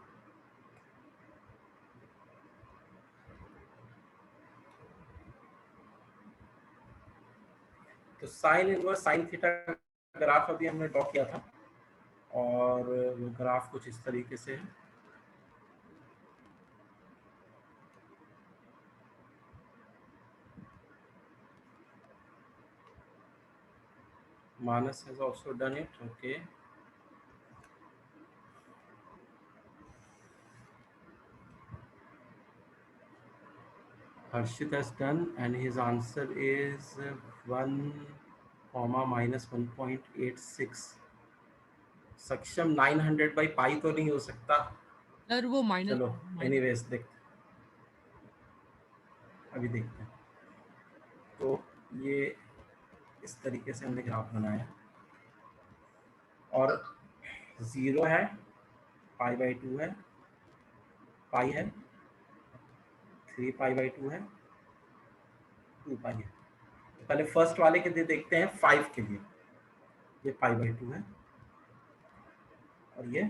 तो sine inverse sine theta graph अभी हमने ड्रॉ किया था और वो ग्राफ कुछ इस तरीके से है। Manas has also done it, okay. Harshit has done and his answer is 1, minus 1.86. सक्षम 900 by पाई तो नहीं हो सकता। सर वो माइनस, चलो एनीवेज देखते अभी देखते हैं। तो ये इस तरीके से हमने ग्राफ बनाया और 0 है, पाई बाई 2 है, पाई है, 3 पाई बाई 2 है, 2 पाई है। तो पहले फर्स्ट वाले के लिए देखते हैं 5 के लिए। ये पाई बाई 2 है और ये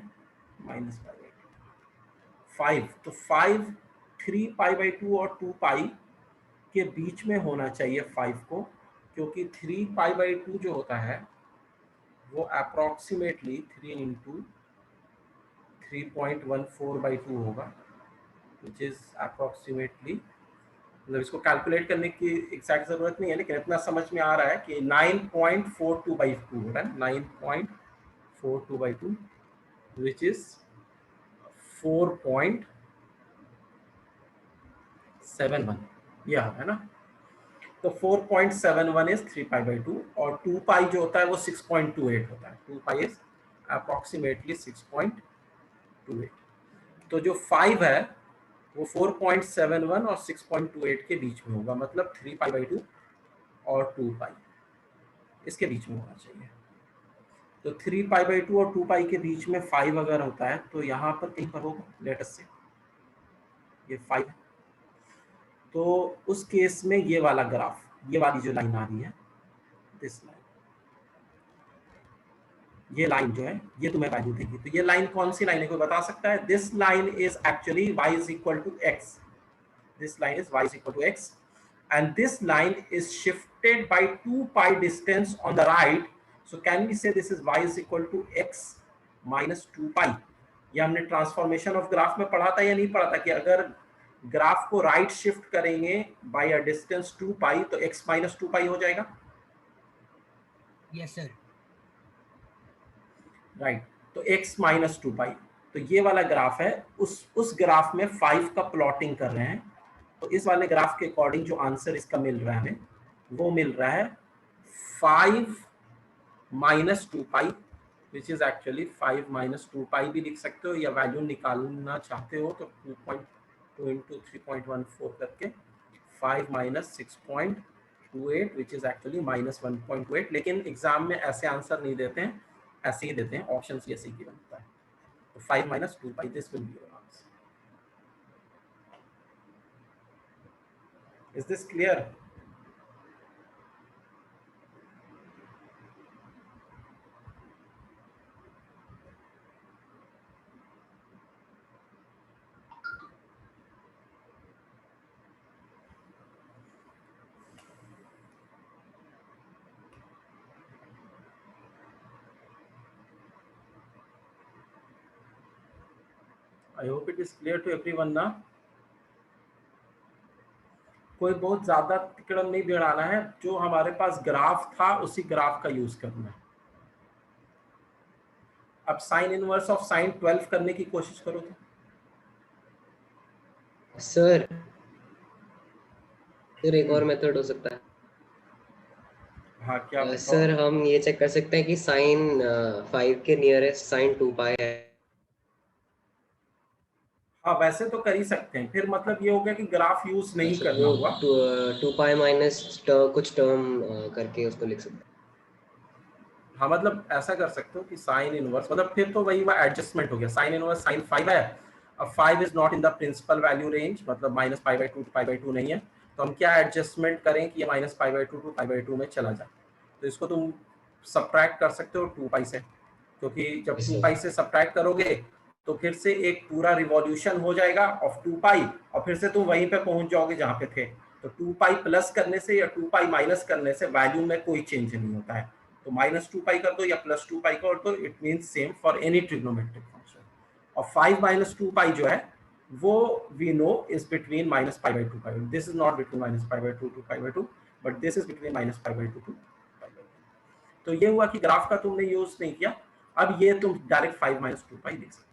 माइनस पाई बाई 2। 5 तो 5 3 पाई बाई 2 और 2 पाई के बीच में होना चाहिए 5 को, क्योंकि 3 पाई बाई 2 जो होता है वो अप्रोक्सीमेटली 3 इंटू 3.14 बाई 2 होगा, विच इज अप्रोक्सीमेटली, मतलब इसको कैलकुलेट करने की एग्जैक्ट जरूरत नहीं है, लेकिन इतना समझ में आ रहा है कि 9.42 बाई 2 हो रहा है, 9.42 बाई 2 विच इज 4.71, यह है ना। तो 4.71 इज 3 पाई बाई 2 और 2 पाई जो होता है वो 6.28 होता है। 2 पाई इज अप्रोक्सीमेटली 6.28। तो जो 5 है वो 4.71 और 6.28 के बीच में होगा, मतलब 3 पाई बाई 2 और 2 पाई इसके बीच में होना चाहिए। तो 3 पाई बाई 2 और 2 पाई के बीच में 5 अगर होता है तो यहाँ पर कहीं पर होगा, लेट अस से ये 5 है। तो उस केस में ये वाला ग्राफ, ये वाली जो लाइन आ रही है, दिस लाइन, ये लाइन जो है ये तुम्हें वैल्यू देगी। तो ये लाइन कौन सी लाइन है, कोई बता सकता है? This line is actually y is equal to x. This line is y is equal to x and this line is shifted by 2 pi distance on the right. So can we say this is y is equal to x minus 2 pi? ये हमने transformation of graph में पढ़ा था या नहीं पढ़ा था कि अगर ग्राफ को राइट शिफ्ट करेंगे बाय अ डिस्टेंस 2 पाई तो x माइनस 2 पाई हो जाएगा। Yes sir, right. तो x माइनस 2 पाई, तो ये वाला ग्राफ है, उस ग्राफ में 5 का प्लॉटिंग कर रहे हैं। तो इस वाले ग्राफ के अकॉर्डिंग जो आंसर इसका मिल रहा है हमें, वो मिल रहा है 5 minus 2 pi, which is actually 5 minus 2 पाई भी लिख सकते हो, या वैल्यू निकालना चाहते हो तो 2.2 इंटू 3.14 करके 5 minus 6.28 which is actually minus 1.28। लेकिन एग्जाम में ऐसे आंसर नहीं देते हैं, ऐसे ही देते हैं, ऑप्शन सी ऐसे ही बनता है। तो 5 minus 2 pi, this will be your answer. Is this clear? I hope it is clear to everyone ना। कोई बहुत ज्यादा तिकड़म नहीं भिड़ाना है, जो हमारे पास ग्राफ था उसी ग्राफ का यूज करना है। अब साइन इनवर्स ऑफ साइन 12 करने की कोशिश करो तो। सर एक और मेथड हो सकता है। हाँ क्या बताओ? सर हम ये चेक कर सकते हैं कि साइन 5 के नियरेस्ट साइन 2 पाई है। हाँ वैसे तो कर ही सकते हैं, फिर मतलब ये हो गया कि ग्राफ यूज नहीं करना होगा। 2 पाई माइनस कुछ टर्म करके उसको लिख सकते हैं। हाँ मतलब ऐसा कर सकते हो कि साइन इनवर्स, मतलब फिर तो वही एडजस्टमेंट हो गया। साइन इनवर्स साइन 5 है, अब 5 is not in the principal value range, मतलब minus pi by 2 pi by 2 नहीं है, तो हम क्या एडजस्टमेंट करें कि ये minus pi by 2 to pi by 2 में चला जाए। तो इसको तुम सब्ट्रैक्ट कर सकते हो 2 पाई से, क्योंकि जब Yes, 2 sir. पाई से सब्ट्रैक्ट करोगे तो फिर से एक पूरा रिवॉल्यूशन हो जाएगा ऑफ 2 पाई और फिर से तुम वहीं पे पहुंच जाओगे जहां पे थे। तो 2 पाई प्लस करने से या 2 पाई माइनस करने से वैल्यू में कोई चेंज नहीं होता है। तो -2 पाई कर दो या +2 पाई कर दो, it means same for any trigonometric function. और 5 - 2 पाई जो है वो we know is between -π/2 pi. This is not between -π/2 to π/2 but this is between -π/2 to π/2। तो ये हुआ कि ग्राफ का तुमने यूज नहीं किया। अब ये तुम डायरेक्ट 5 - 2 पाई लिख सकते हो।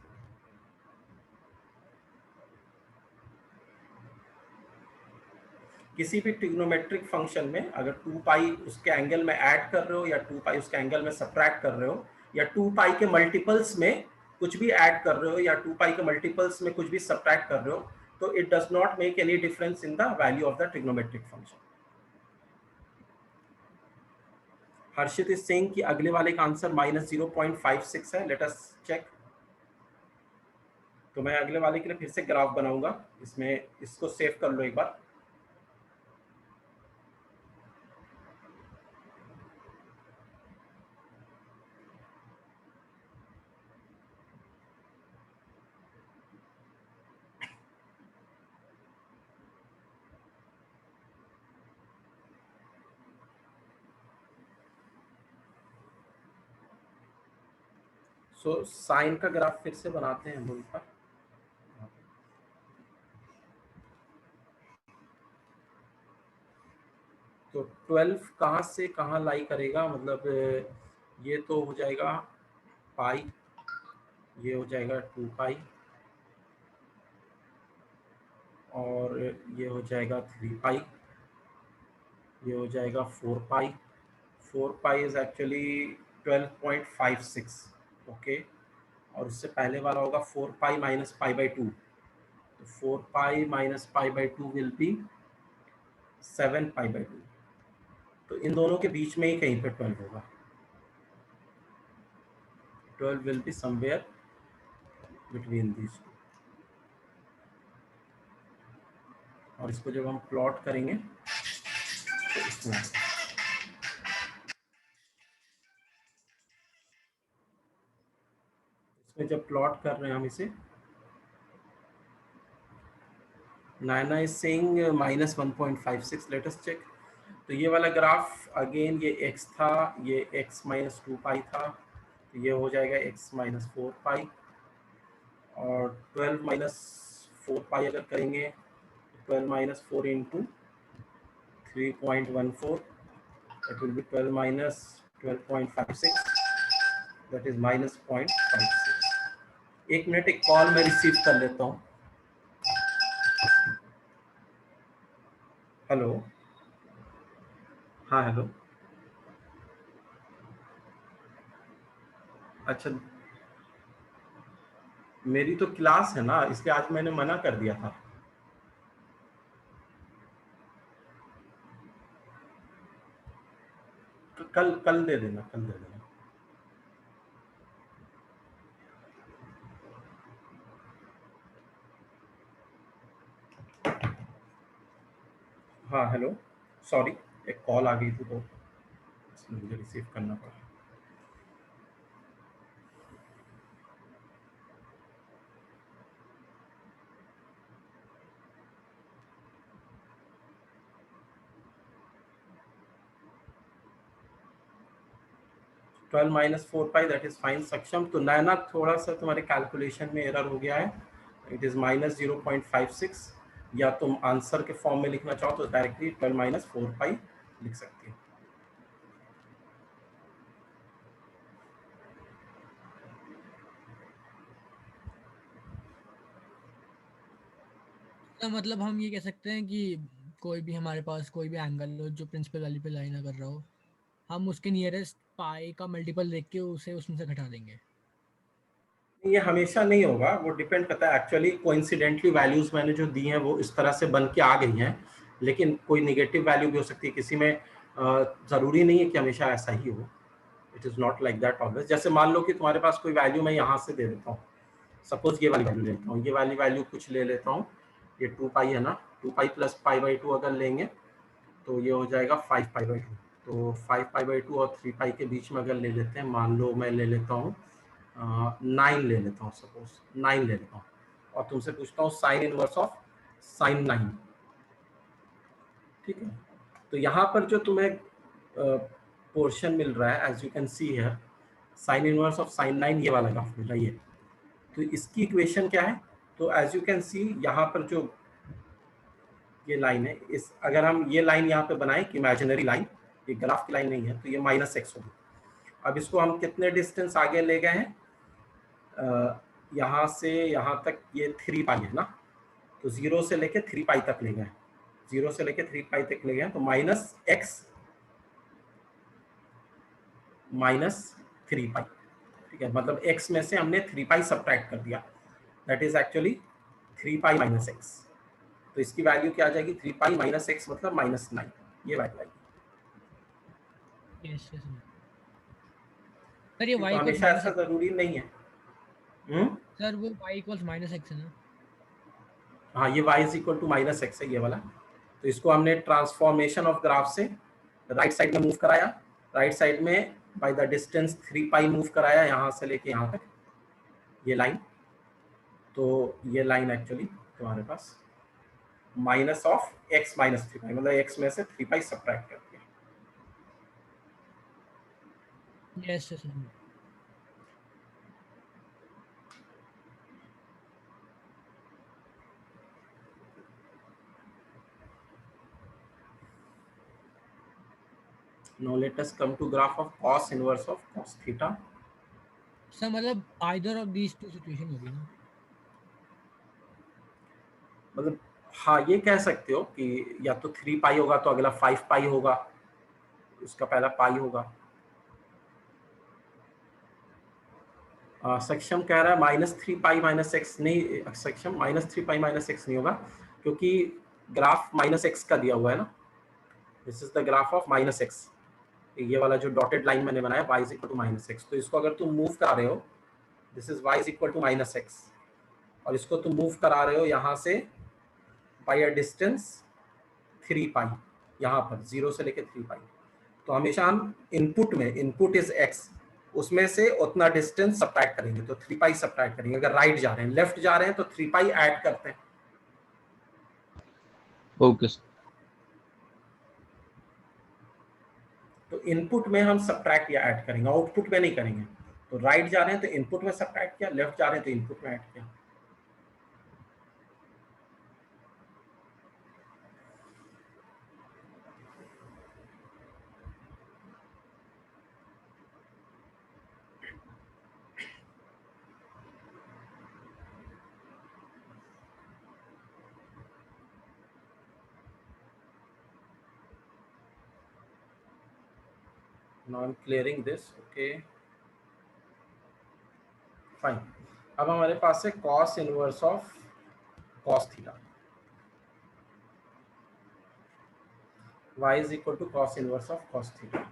किसी भी ट्रिग्नोमेट्रिक फंक्शन में अगर 2 पाई उसके एंगल में ऐड कर रहे हो या 2 पाई उसके एंगल में सब्ट्रैक्ट कर रहे हो या 2 पाई के मल्टीपल्स में कुछ भी ऐड कर रहे हो या 2 पाई के मल्टीपल्स में कुछ भी सब्ट्रैक्ट कर रहे हो, तो it does not make any difference in the value of the trigonometric function. Harshit is saying कि अगले वाले का आंसर -0.56 है। Let us check. तो मैं अगले वाले के लिए फिर से ग्राफ बनाऊंगा। इसमें इसको सेव कर लो एक बार। सो साइन का ग्राफ फिर से बनाते हैं हम लोग पर। तो 12 कहाँ से कहाँ लाई करेगा, मतलब ये तो हो जाएगा पाई, ये हो जाएगा 2 पाई और ये हो जाएगा 3 पाई, ये हो जाएगा 4 पाई। 4 पाई इज एक्चुअली 12.56, ओके। और उससे पहले वाला होगा 4 पाई माइनस π/2। तो 4 पाई माइनस π/2 विल बी 7 π/2। तो इन दोनों के बीच में ही कहीं पे 12 होगा। 12 will be somewhere between these two. और इसको जब हम प्लॉट करेंगे तो इसमें जब प्लॉट कर रहे हैं हम इसे, Naina is saying -1.56। Let us check. तो ये वाला ग्राफ अगेन ये x था, ये x - 2 पाई था, तो ये हो जाएगा x - 4 पाई। और 12 - 4 पाई अगर करेंगे 12 - 4 into 3.14, that will be 12 - 12.56, that is -0.56। एक मिनट, एक कॉल मैं रिसीव कर लेता हूँ। हेलो, हाँ हेलो। अच्छा, मेरी तो क्लास है ना, इसलिए आज मैंने मना कर दिया था। कल कल दे देना, कल दे देना। हाँ हेलो, सॉरी एक कॉल आ गई थी तो इसलिए मुझे रिसीव करना पड़ा। Twelve minus 4 pi, that is fine सक्षम। तो नैना थोड़ा सा तुम्हारे कैलकुलेशन में एरर हो गया है, इट इज -0.56। या तुम आंसर के फॉर्म में लिखना चाहो तो डायरेक्टली 12 - 4 पाई लिख सकती हो। तो मतलब हम ये कह सकते हैं कि कोई भी हमारे पास कोई भी एंगल हो जो प्रिंसिपल वैल्यू पे लाइन कर रहा हो, हम उसके नियरेस्ट पाई का मल्टीपल देख के उसे उसमें से घटा देंगे। ये हमेशा नहीं होगा, वो डिपेंड करता है। एक्चुअली कोइंसिडेंटली वैल्यूज मैंने जो दी हैं वो इस तरह से बन के आ गई हैं, लेकिन कोई नेगेटिव वैल्यू भी हो सकती है किसी में। ज़रूरी नहीं है कि हमेशा ऐसा ही हो। It is not like that always. जैसे मान लो कि तुम्हारे पास कोई वैल्यू मैं यहाँ से दे देता हूँ, सपोज ये वाली वैल्यू ले लेता हूँ, ये वाली वैल्यू कुछ ले लेता हूँ, ये 2 पाई है ना, 2 पाई प्लस π/2 अगर लेंगे तो ये हो जाएगा 5 π/2। तो 5 π/2 और 3 पाई के बीच में अगर ले लेते हैं, मान लो मैं ले लेता हूँ 9 ले लेता हूँ, सपोज 9 ले लेता हूँ, और तुमसे पूछता हूँ साइन इनवर्स ऑफ साइन 9, ठीक है। तो यहाँ पर जो तुम्हें पोर्शन मिल रहा है, एज यू कैन सी है, साइन इनवर्स ऑफ साइन 9 ये वाला ग्राफ मिल रहा है ये। तो इसकी इक्वेशन क्या है? तो एज यू कैन सी यहाँ पर जो ये लाइन है, इस अगर हम ये लाइन यहाँ पे बनाएं कि इमेजिनरी लाइन, ये ग्राफ की लाइन नहीं है, तो ये -x होगी। अब इसको हम कितने डिस्टेंस आगे ले गए हैं, यहाँ से यहाँ तक ये 3 पाई है ना, तो 0 से लेके 3 पाई तक ले गए, 0 से लेके 3 पाई तक ले गए, तो -x -3 पाई, ठीक है। मतलब x में से हमने 3 पाई सब्ट्रैक्ट कर दिया, that is actually 3 pi -x। तो इसकी वैल्यू क्या आ जाएगी? 3 पाई -x मतलब -9, ये वैल्यू आएगी। यस यस सर, ये y तो हमेशा ऐसा जरूरी नहीं है। सर वो y इक्वल्स -x है ना? हाँ, ये y is equal to -x है ये वाला। तो इसको हमने ट्रांसफॉर्मेशन ऑफ ग्राफ से राइट साइड में मूव कराया, राइट साइड में by the distance 3 pi move कराया, यहाँ से लेके यहाँ तक ये लाइन। तो ये लाइन एक्चुअली तुम्हारे पास माइनस ऑफ x -3 पाई, मतलब x में से 3 पाई सब्ट्रैक्ट करके। Yes yes Now let us come to graph of cos inverse of cos theta. Sir मतलब either of these two situation होगी ना? मतलब हाँ, ये कह सकते हो कि या तो 3 पाई होगा तो अगला 5 पाई होगा, उसका पहला पाई होगा। सक्षम कह रहा है -3 पाई -x नहीं, सक्षम -3 पाई -x नहीं होगा, क्योंकि ग्राफ -x का दिया हुआ है ना। This is the graph of -x, ये वाला जो डॉटेड लाइन मैंने बनाया y is equal to -x। तो इसको अगर तुम मूव करा रहे हो, this is y is equal to -x, और इसको तुम मूव करा रहे हो यहाँ से बाय अ डिस्टेंस 3 पाई, यहाँ पर 0 से लेके 3 पाई। तो हमेशा हम इनपुट में, इनपुट इज x, उसमें से उतना डिस्टेंस सब्ट्रैक्ट करेंगे, तो 3 पाई सब्ट्रैक्ट करेंगे। अगर राइट जा रहे हैं, लेफ्ट जा रहे हैं, तो 3 पाई ऐड करते हैं। Okay sir. तो इनपुट में हम सब्ट्रैक्ट या ऐड करेंगे, आउटपुट में नहीं करेंगे। तो राइट जा रहे हैं तो इनपुट में सब्ट्रैक्ट किया, लेफ्ट जा रहे हैं तो इनपुट में ऐड किया। Now I'm clearing this, okay, fine। अब हमारे पास है cos inverse of cos theta, y is equal to cos inverse of cos theta.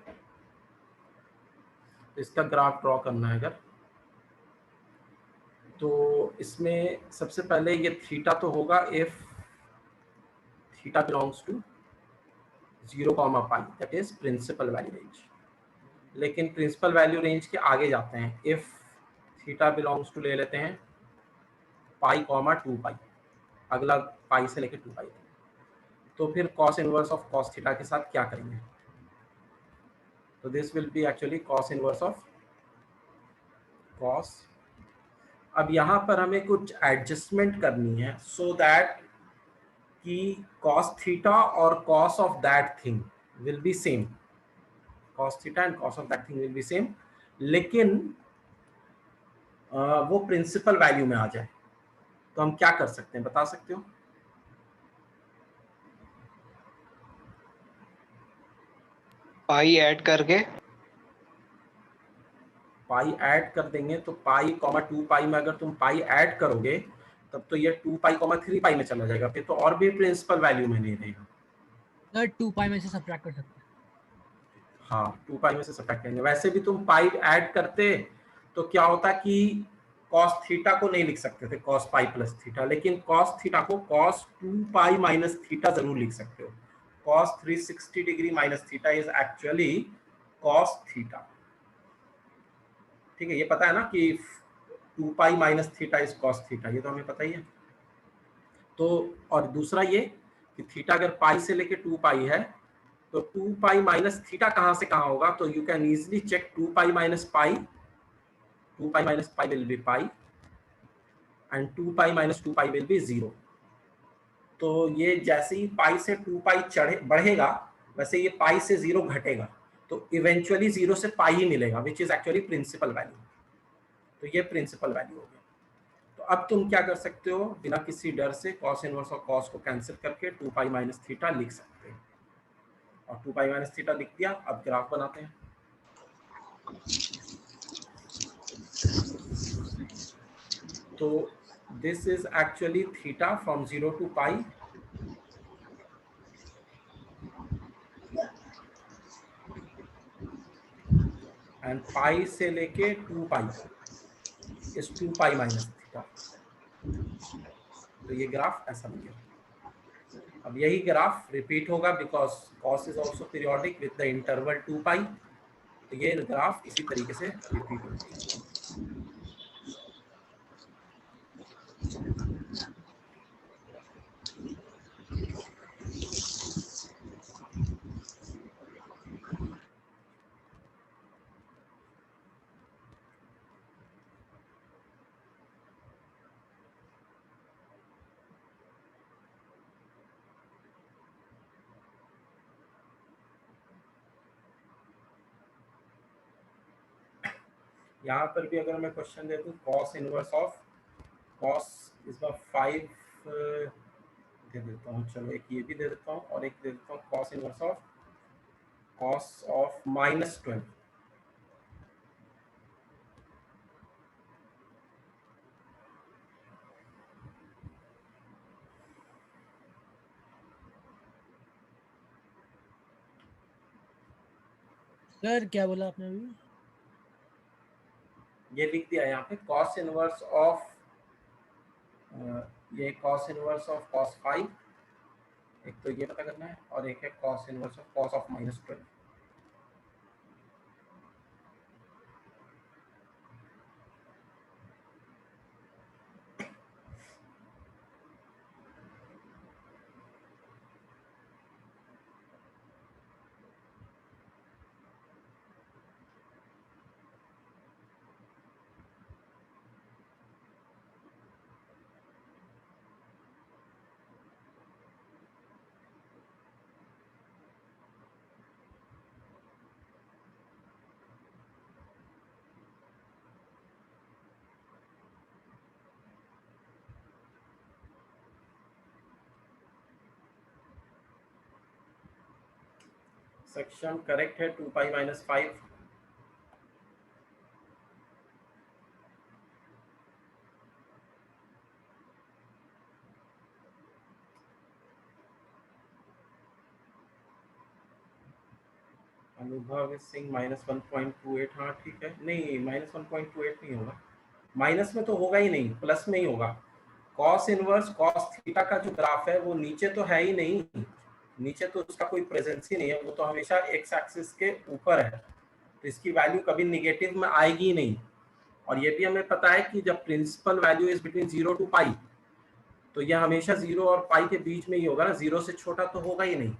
इसका ग्राफ ड्रॉ करना है अगर, तो इसमें सबसे पहले ये थीटा तो होगा if theta belongs to 0, pi, that is principal value range. लेकिन प्रिंसिपल वैल्यू रेंज के आगे जाते हैं, इफ थीटा बिलोंग्स टू ले लेते हैं पाई, 2 पाई, अगला पाई से लेके 2 पाई तक। तो फिर cos inverse of cos theta के साथ क्या करेंगे? तो this will be actually cos inverse of cos। अब यहाँ पर हमें कुछ एडजस्टमेंट करनी है, सो दैट कि cos थीटा और cos of that thing will be same, cos theta and cos of that thing will be same, लेकिन वो प्रिंसिपल वैल्यू में आ जाए। तो हम क्या कर सकते हैं, बता सकते हो? पाई ऐड करके, पाई ऐड कर देंगे, तो पाई 2 पाई में अगर तुम पाई ऐड करोगे तब तो ये 2 पाई 3 पाई में चला जाएगा, फिर तो और भी प्रिंसिपल वैल्यू में नहीं रहेगा। सर 2 पाई में से सब्ट्रैक्ट कर सकते हैं। हाँ, 2 पाई में से सब्ट्रैक्ट करेंगे। वैसे भी तुम पाई ऐड करते तो क्या होता कि cos थीटा को नहीं लिख सकते थे cos पाई प्लस थीटा, लेकिन cos थीटा को cos 2 पाई माइनस थीटा जरूर लिख सकते हो। cos 360 degree minus theta is actually cos theta. ठीक है, ये पता है ना कि 2 pi minus theta is cos theta, ये तो हमें पता ही है। तो और दूसरा ये कि थीटा अगर पाई से लेके 2 पाई है तो 2 पाई माइनस थीटा कहाँ से कहाँ होगा, तो you can easily check 2 pi minus pi, 2 pi minus pi will be pi and 2 pi minus 2 pi will be 0। तो ये जैसे ही पाई से 2 पाई बढ़ेगा वैसे ये पाई से 0 घटेगा, तो इवेंचुअली 0 से पाई ही मिलेगा, which is actually principal value. तो ये प्रिंसिपल वैल्यू हो गया। तो अब तुम क्या कर सकते हो, बिना किसी डर से कॉस इनवर्स और कॉस को कैंसिल करके 2 पाई माइनस थीटा लिख सकते हो, और 2 पाई माइनस थीटा लिख दिया। अब ग्राफ बनाते हैं। तो this is actually theta from 0 to pi, and pi से लेके 2 pi is 2 pi minus theta। तो ये ग्राफ ऐसा बन गया। अब यही ग्राफ रिपीट होगा because cos is also periodic with the interval 2 pi। तो ये ग्राफ इसी तरीके से रिपीट होगा। यहाँ पर भी अगर मैं क्वेश्चन दे दूँ कॉस इनवर्स ऑफ कॉस इस बार 5 दे देता हूँ, चलो एक ये भी दे देता हूँ और एक दे देता हूँ कॉस इनवर्स ऑफ -12। सर क्या बोला आपने अभी? ये लिख दिया यहाँ पे कॉस इनवर्स ऑफ ये कॉस इनवर्स ऑफ cos 5, एक तो ये पता करना है, और एक है cos inverse of cos of -12। Section correct है 2 पाई माइनस 5। अनुभव सिंह -1.28, हाँ ठीक है, नहीं -1.28 नहीं होगा, माइनस में तो होगा ही नहीं, प्लस में ही होगा। कॉस इनवर्स कॉस थीटा का जो ग्राफ है वो नीचे तो है ही नहीं, नीचे तो उसका कोई प्रेजेंस ही नहीं है, वो तो हमेशा एक्स एक्सिस के ऊपर है, तो इसकी वैल्यू कभी निगेटिव में आएगी ही नहीं। और ये भी हमें पता है कि जब principal value is between 0 to pi, तो यह हमेशा 0 और पाई के बीच में ही होगा ना, 0 से छोटा तो होगा ही नहीं,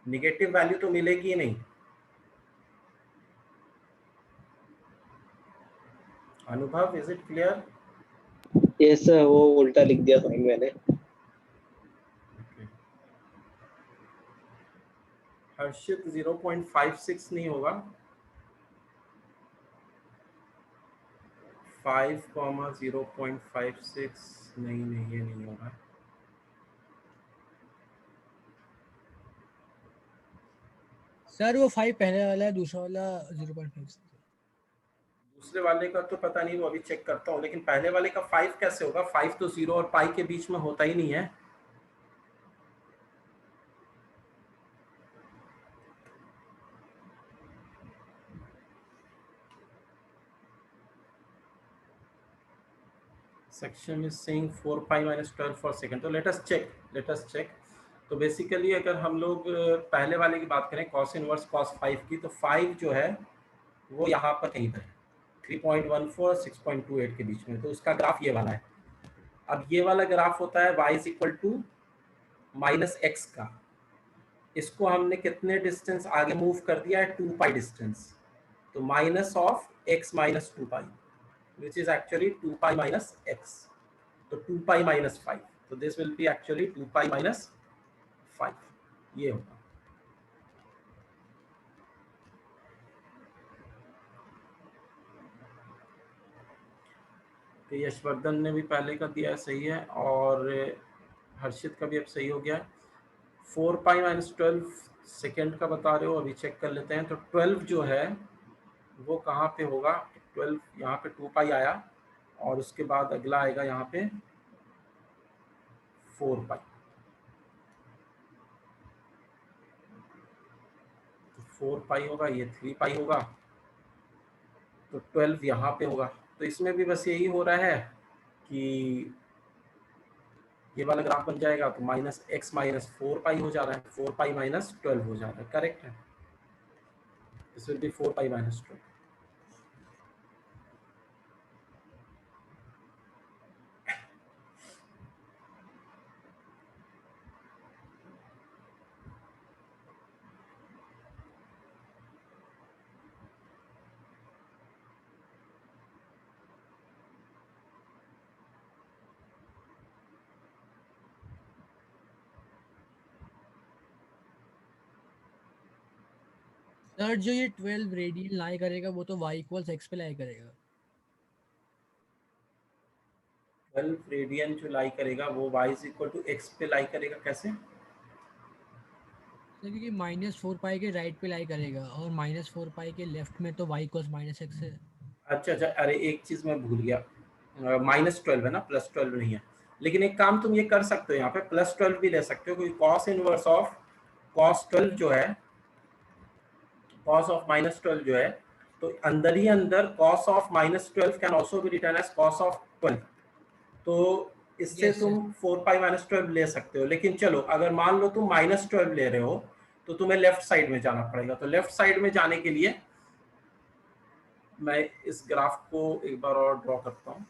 निगेटिव वैल्यू तो मिलेगी ही नहीं। अनुभव, is it clear? Yes sir, वो उल्टा लिख दिया साइन मैंने। हर्षित 0.56 नहीं होगा, 5,0.56 नहीं, ये नहीं होगा। सर वो 5 पहले वाला है, दूसरा वाला 0.5। दूसरे वाले का तो पता नहीं, वो अभी चेक करता हूँ, लेकिन पहले वाले का 5 कैसे होगा? 5 तो 0 और पाई के बीच में होता ही नहीं है। Section is saying 4 pi minus 12 for second. तो लेट अस चेक। तो बेसिकली अगर हम लोग पहले वाले की बात करें cos इनवर्स cos 5 की, तो 5 जो है वो यहाँ पर कहीं पर है, 3.14 और 6.28 के बीच में, तो उसका ग्राफ ये वाला है। अब ये वाला ग्राफ होता है y is equal to minus x का, इसको हमने कितने डिस्टेंस आगे मूव कर दिया है, 2 पाई डिस्टेंस, तो minus of x minus 2 pi which is actually 2 pi minus x, तो 2 पाई माइनस 5, तो this will be actually 2 pi minus 5, ये होगा। तो यशवर्धन ने भी पहले का दिया है, सही है, और हर्षित का भी अब सही हो गया है। 4 पाई माइनस 12 सेकेंड का बता रहे हो, अभी चेक कर लेते हैं। तो 12 जो है वो कहाँ पे होगा, 12 यहाँ पे 2 पाई आया, और उसके बाद अगला आएगा यहाँ पे 4 पाई, तो 4 पाई होगा, ये 3 पाई होगा, तो 12 यहाँ पे होगा। तो इसमें भी बस यही हो रहा है कि ये वाला ग्राफ बन जाएगा, तो माइनस एक्स माइनस 4 पाई हो जा रहा है, 4 पाई माइनस 12 हो जा रहा है, करेक्ट है। This will be 4 pi minus 12। Sir जो ये 12 रेडियन लाई करेगा वो तो y इक्वल्स x पे लाई करेगा। 12 रेडियन जो लाई करेगा वो y is equal to x पे लाई करेगा, कैसे? सर क्योंकि -4 पाई के राइट पे लाई करेगा और -4 पाई के लेफ्ट में तो y इक्वल्स -x है। अच्छा अच्छा, अरे एक चीज मैं भूल गया, -12 है ना, +12 नहीं है। लेकिन एक काम तुम ये कर सकते हो, यहाँ पे +12 भी ले सकते हो, क्योंकि cos इनवर्स ऑफ cos 12 जो है, cos ऑफ -12 जो है, तो अंदर ही अंदर cos of -12 can also be written as cos of 12, तो इससे Yes, तुम 4 पाई -12 ले सकते हो। लेकिन चलो अगर मान लो तुम -12 ले रहे हो, तो तुम्हें लेफ्ट साइड में जाना पड़ेगा। तो लेफ्ट साइड में जाने के लिए मैं इस ग्राफ को एक बार और ड्रॉ करता हूँ।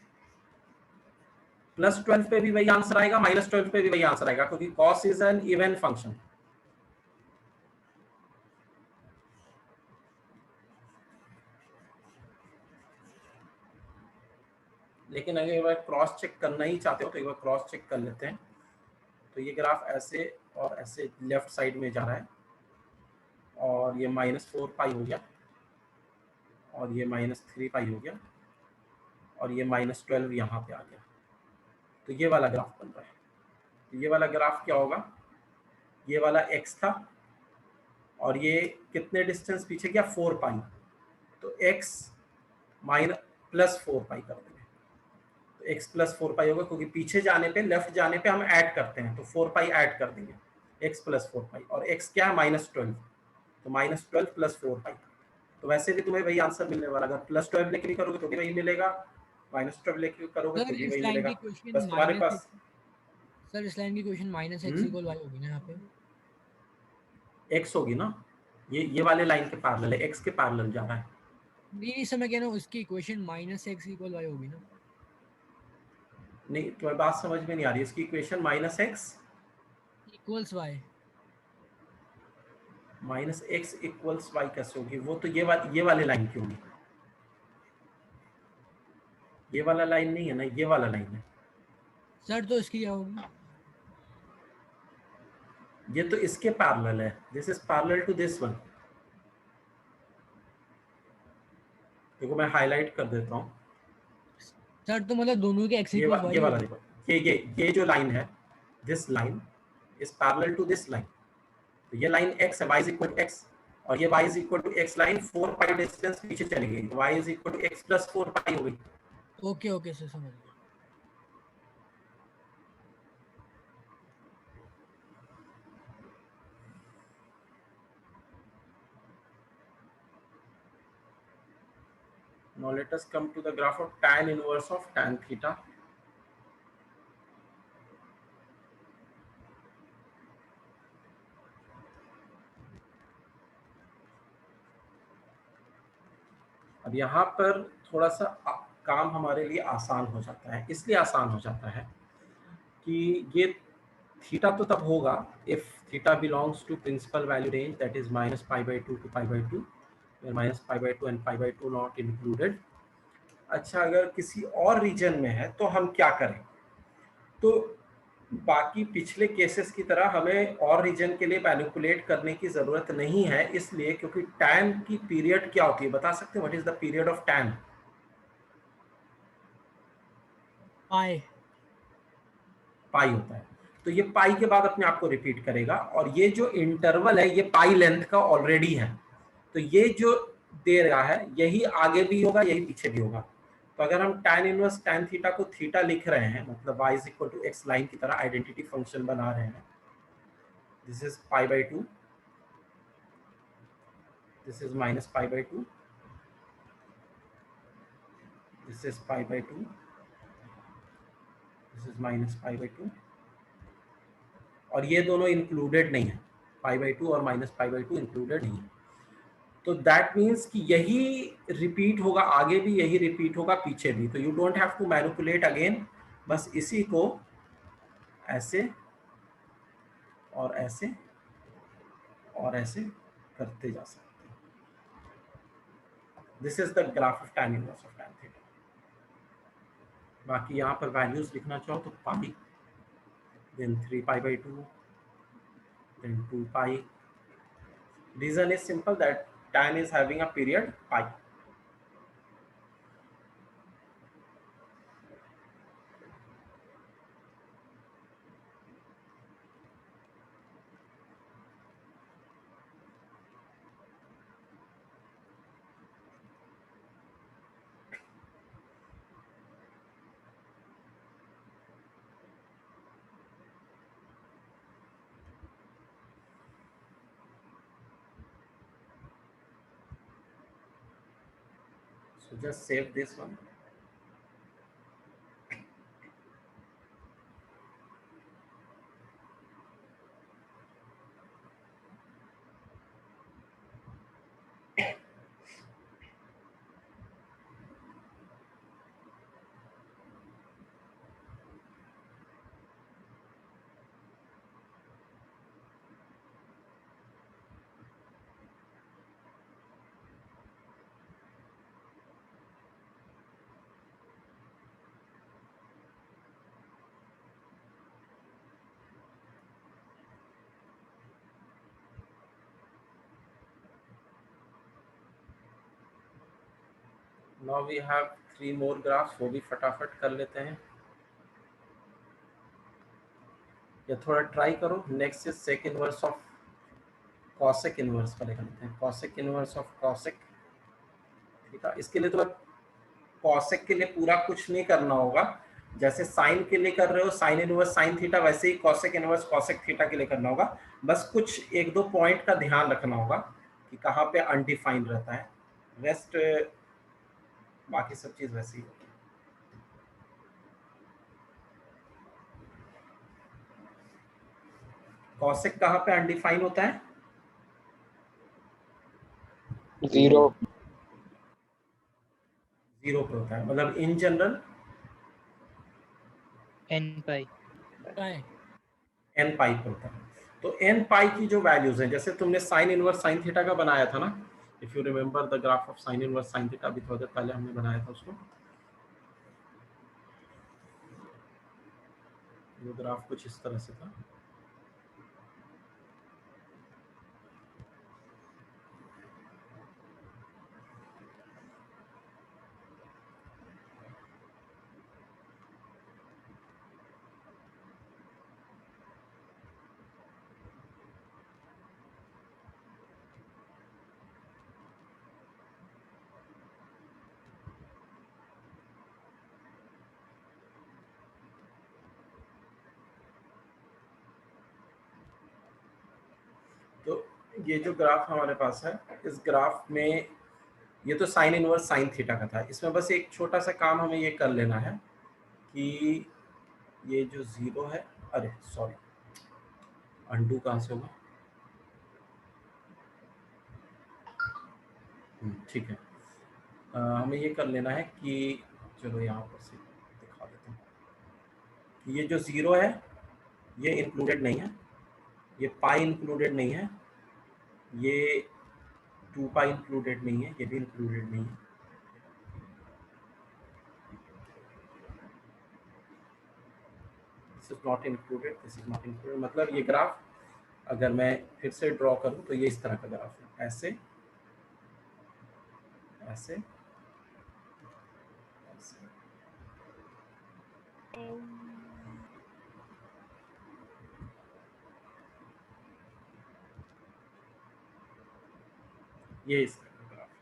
+12 पे भी वही आंसर आएगा, -12 पे भी वही आंसर आएगा, क्योंकि cos is an even function. लेकिन अगर एक बार क्रॉस चेक करना ही चाहते हो तो एक बार क्रॉस चेक कर लेते हैं। तो ये ग्राफ ऐसे और ऐसे लेफ्ट साइड में जा रहा है, और ये -4 पाई हो गया, और ये -3 पाई हो गया, और ये -12 यहाँ पे आ गया। तो ये वाला ग्राफ बन रहा है। तो ये वाला ग्राफ क्या होगा, ये वाला x था, और ये कितने डिस्टेंस पीछे गया, 4 पाई, तो x +4 पाई कर देंगे, तो x +4 पाई होगा, क्योंकि पीछे जाने पे, लेफ्ट जाने पे हम ऐड करते हैं, तो 4 पाई ऐड कर देंगे, x +4 पाई, और x क्या है, -12, तो -12 +4 पाई। तो वैसे भी तुम्हें वही आंसर मिलने वाला, अगर +12 लेके भी करोगे तो भी वही मिलेगा, -12 लेके करोगे सर तो भी इस वही लाइन मिलेगा। की क्वेश्चन बस तुम्हारे पास सर इस लाइन की क्वेश्चन -x इक्वल y होगी ना यहाँ पे। x होगी ना, ये वाले लाइन के पैरेलल है, x के पैरेलल जा रहा है। नहीं सर मैं कह रहा हूँ उसकी इक्वेशन -x इक्वल y होगी ना। नहीं, तुम्हें बात समझ में नहीं आ रही, इसकी equation -x equals y। -x equals y कैसे होगी, वो तो ये वाले लाइन की होगी, ये वाला लाइन नहीं है ना, ये वाला लाइन है। सर तो इसकी क्या होगी। ये तो इसके पैरेलल है, this is parallel to this one. देखो मैं हाईलाइट कर देता हूँ, सर तो मतलब दोनों के x इक्वल y ये वाला होगी। देखो, ये जो लाइन है, this line is parallel to this line, तो ये लाइन x है, y is equal to x, और ये y is equal to x line 4 pi distance पीछे चली गई, तो y is equal to x + 4 pi हो गई। ओके ओके सर समझ गया। Now let us come to the graph of tan inverse of tan theta. अब अब यहाँ पर थोड़ा सा काम हमारे लिए आसान हो जाता है, इसलिए आसान हो जाता है कि ये थीटा तो तब होगा if theta belongs to principal value range, that is -π/2 to π/2, where -π/2 and π/2 not included. अच्छा, अगर किसी और रीजन में है तो हम क्या करें? तो बाकी पिछले केसेस की तरह हमें और रीजन के लिए मैनिपुलेट करने की जरूरत नहीं है, इसलिए क्योंकि टैन की पीरियड क्या होती है, बता सकते हैं? What is the period of tan? Pi pi होता है। तो ये पाई के बाद अपने आप को रिपीट करेगा, और ये जो इंटरवल है ये पाई लेंथ का ऑलरेडी है, तो ये जो दे रहा है यही आगे भी होगा, यही पीछे भी होगा। तो अगर हम tan इनवर्स tan थीटा को थीटा लिख रहे हैं, मतलब y = x लाइन की तरह आइडेंटिटी फंक्शन बना रहे हैं, this is π/2, this is -π/2, this is π/2, this is -π/2, और ये दोनों इंक्लूडेड नहीं है, π/2 और -π/2 इंक्लूडेड नहीं है। तो दैट मीन्स कि यही रिपीट होगा आगे भी, यही रिपीट होगा पीछे भी। तो you don't have to manipulate again, बस इसी को ऐसे और ऐसे और ऐसे करते जा सकते हैं। This is the graph of tan inverse of tan theta. बाकी यहाँ पर वैल्यूज लिखना चाहो तो पाई, then 3π/2, then 2π। Reason is simple, that tan is having a period pi. So just save this one. Now we have 3 more graphs, वो भी फटाफट कर लेते हैं, या थोड़ा ट्राई करो। Next is sec inverse of cosec inverse का लेते हैं, cosec inverse of cosec theta. इसके लिए तो कॉसेक के लिए पूरा कुछ नहीं करना होगा, जैसे साइन के लिए कर रहे हो साइन इनवर्स साइन थीटा, वैसे ही कॉसेक इनवर्स कॉसेक थीटा के लिए करना होगा। बस कुछ 1-2 पॉइंट का ध्यान रखना होगा कि कहाँ पे अनडिफाइंड रहता है, रेस्ट बाकी सब चीज वैसी ही होगी। कॉसेक कहाँ पे अनडिफाइन होता है? 0 0 पे होता है, मतलब इन जनरल पाई n पाई पे होता है। तो n पाई की जो वैल्यूज हैं, जैसे तुमने साइन इनवर्स साइन थीटा का बनाया था ना, if you remember the graph of sine inverse sine theta, अभी थोड़ी देर पहले हमने बनाया था उसको। वो ग्राफ कुछ इस तरह से था। तो ये जो ग्राफ हमारे पास है, इस ग्राफ में ये तो साइन इनवर्स साइन थीटा का था। इसमें बस एक छोटा सा काम हमें ये कर लेना है कि ये जो 0 है, अरे सॉरी, अंडू कहाँ से होगा? ठीक है। हमें ये कर लेना है कि चलो यहाँ पर से दिखा देता हूँ कि ये जो 0 है ये इंक्लूडेड नहीं है, ये पाई इंक्लूडेड नहीं है, ये 2 पाई इंक्लूडेड नहीं है, ये भी इंक्लूडेड नहीं है। This is not included, this is not included. मतलब ये ग्राफ अगर मैं फिर से ड्रॉ करूं तो ये इस तरह का ग्राफ है, ऐसे ऐसे ऐसे। ये इस तरह का ग्राफ है।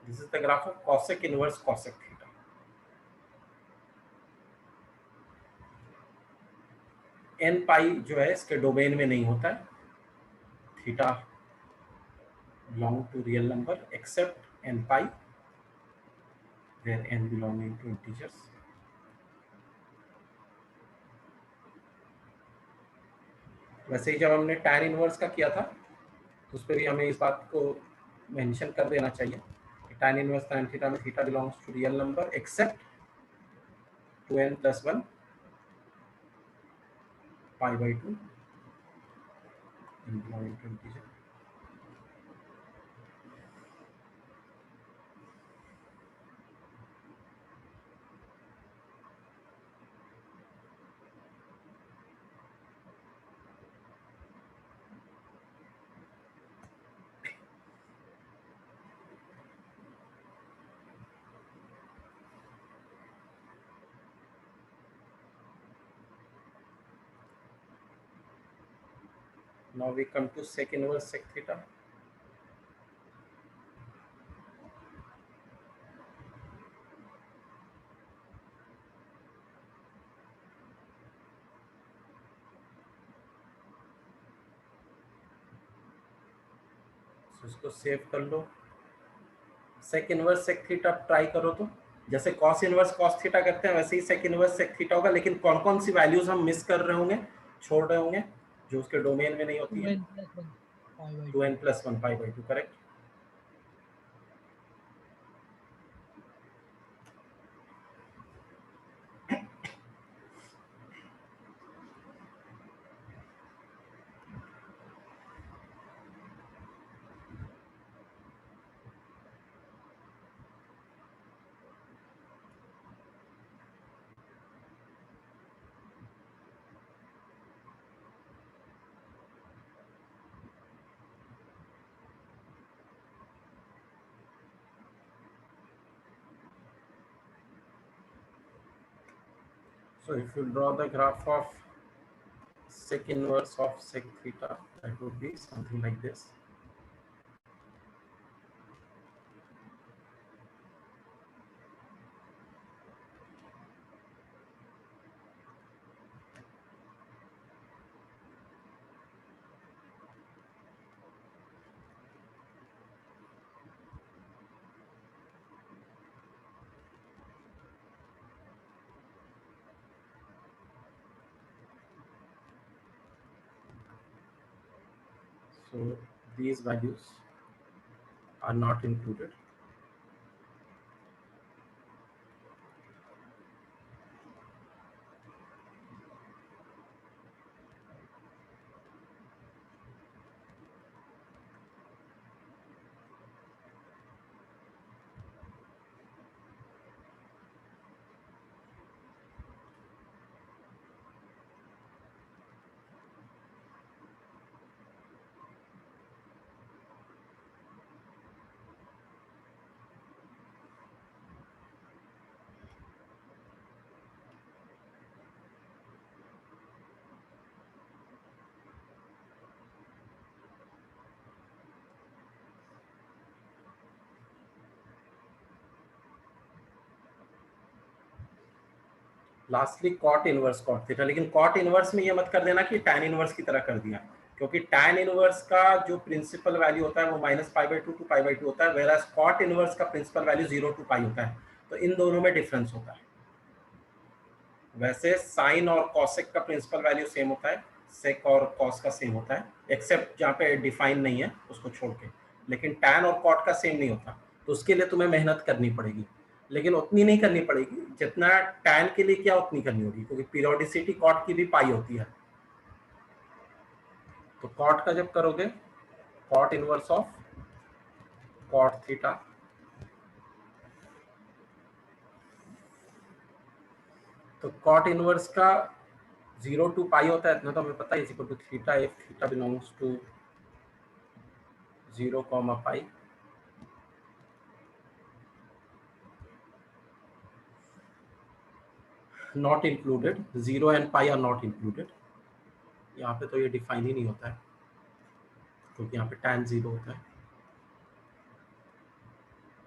This is the graph of cosec inverse cosec theta. n पाई जो है इसके डोमेन में नहीं होता है, theta belong to real number except n pi where n belonging to integers। वैसे ही जब हमने tan इनवर्स का किया था तो उस पर भी हमें इस बात को मेंशन कर देना चाहिए कि tan इनवर्स tan थीटा में theta belongs to real number except 2n plus 1 pi by 2 n belonging to integer। Now we come to sec inverse sec theta। तो इसको सेव कर लो। sec inverse sec theta try करो तो जैसे cos inverse cos theta करते हैं वैसे ही sec inverse sec theta होगा, लेकिन कौन कौन सी वैल्यूज हम मिस कर रहे होंगे, छोड़ रहे होंगे जो उसके डोमेन में नहीं होती है। 2n plus 1 pi by 2 correct. So if you draw the graph of sec inverse of sec theta, that would be something like this। So these values are not included। Lastly cot inverse cot theta, लेकिन cot inverse में ये मत कर देना कि tan inverse की तरह कर दिया, क्योंकि tan इनवर्स का जो प्रिंसिपल वैल्यू होता है वो -π/2 to π/2 होता है, वेराज कॉट इनवर्स का प्रिंसिपल वैल्यू 0 to π होता है। तो इन दोनों में डिफरेंस होता है। वैसे साइन और कॉसेक का प्रिंसिपल वैल्यू सेम होता है, सेक और कॉस का सेम होता है, एक्सेप्ट जहाँ पे डिफाइन नहीं है उसको छोड़ के, लेकिन टैन और कॉट का सेम नहीं होता। तो उसके लिए तुम्हें मेहनत करनी पड़ेगी, लेकिन उतनी नहीं करनी पड़ेगी जितना टैन के लिए क्या उतनी करनी होगी, क्योंकि पीरियोडिसिटी कॉट की भी पाई होती है। तो कॉट का जब करोगे, cot inverse of cot theta, तो कॉट इनवर्स का 0 to पाई होता है, इतना तो हमें पता है, equal to theta if theta belongs to 0, pi. Not included, 0 and pi are not included. यहाँ पे तो ये डिफाइन ही नहीं होता है, क्योंकि यहाँ पे tan 0 होता है।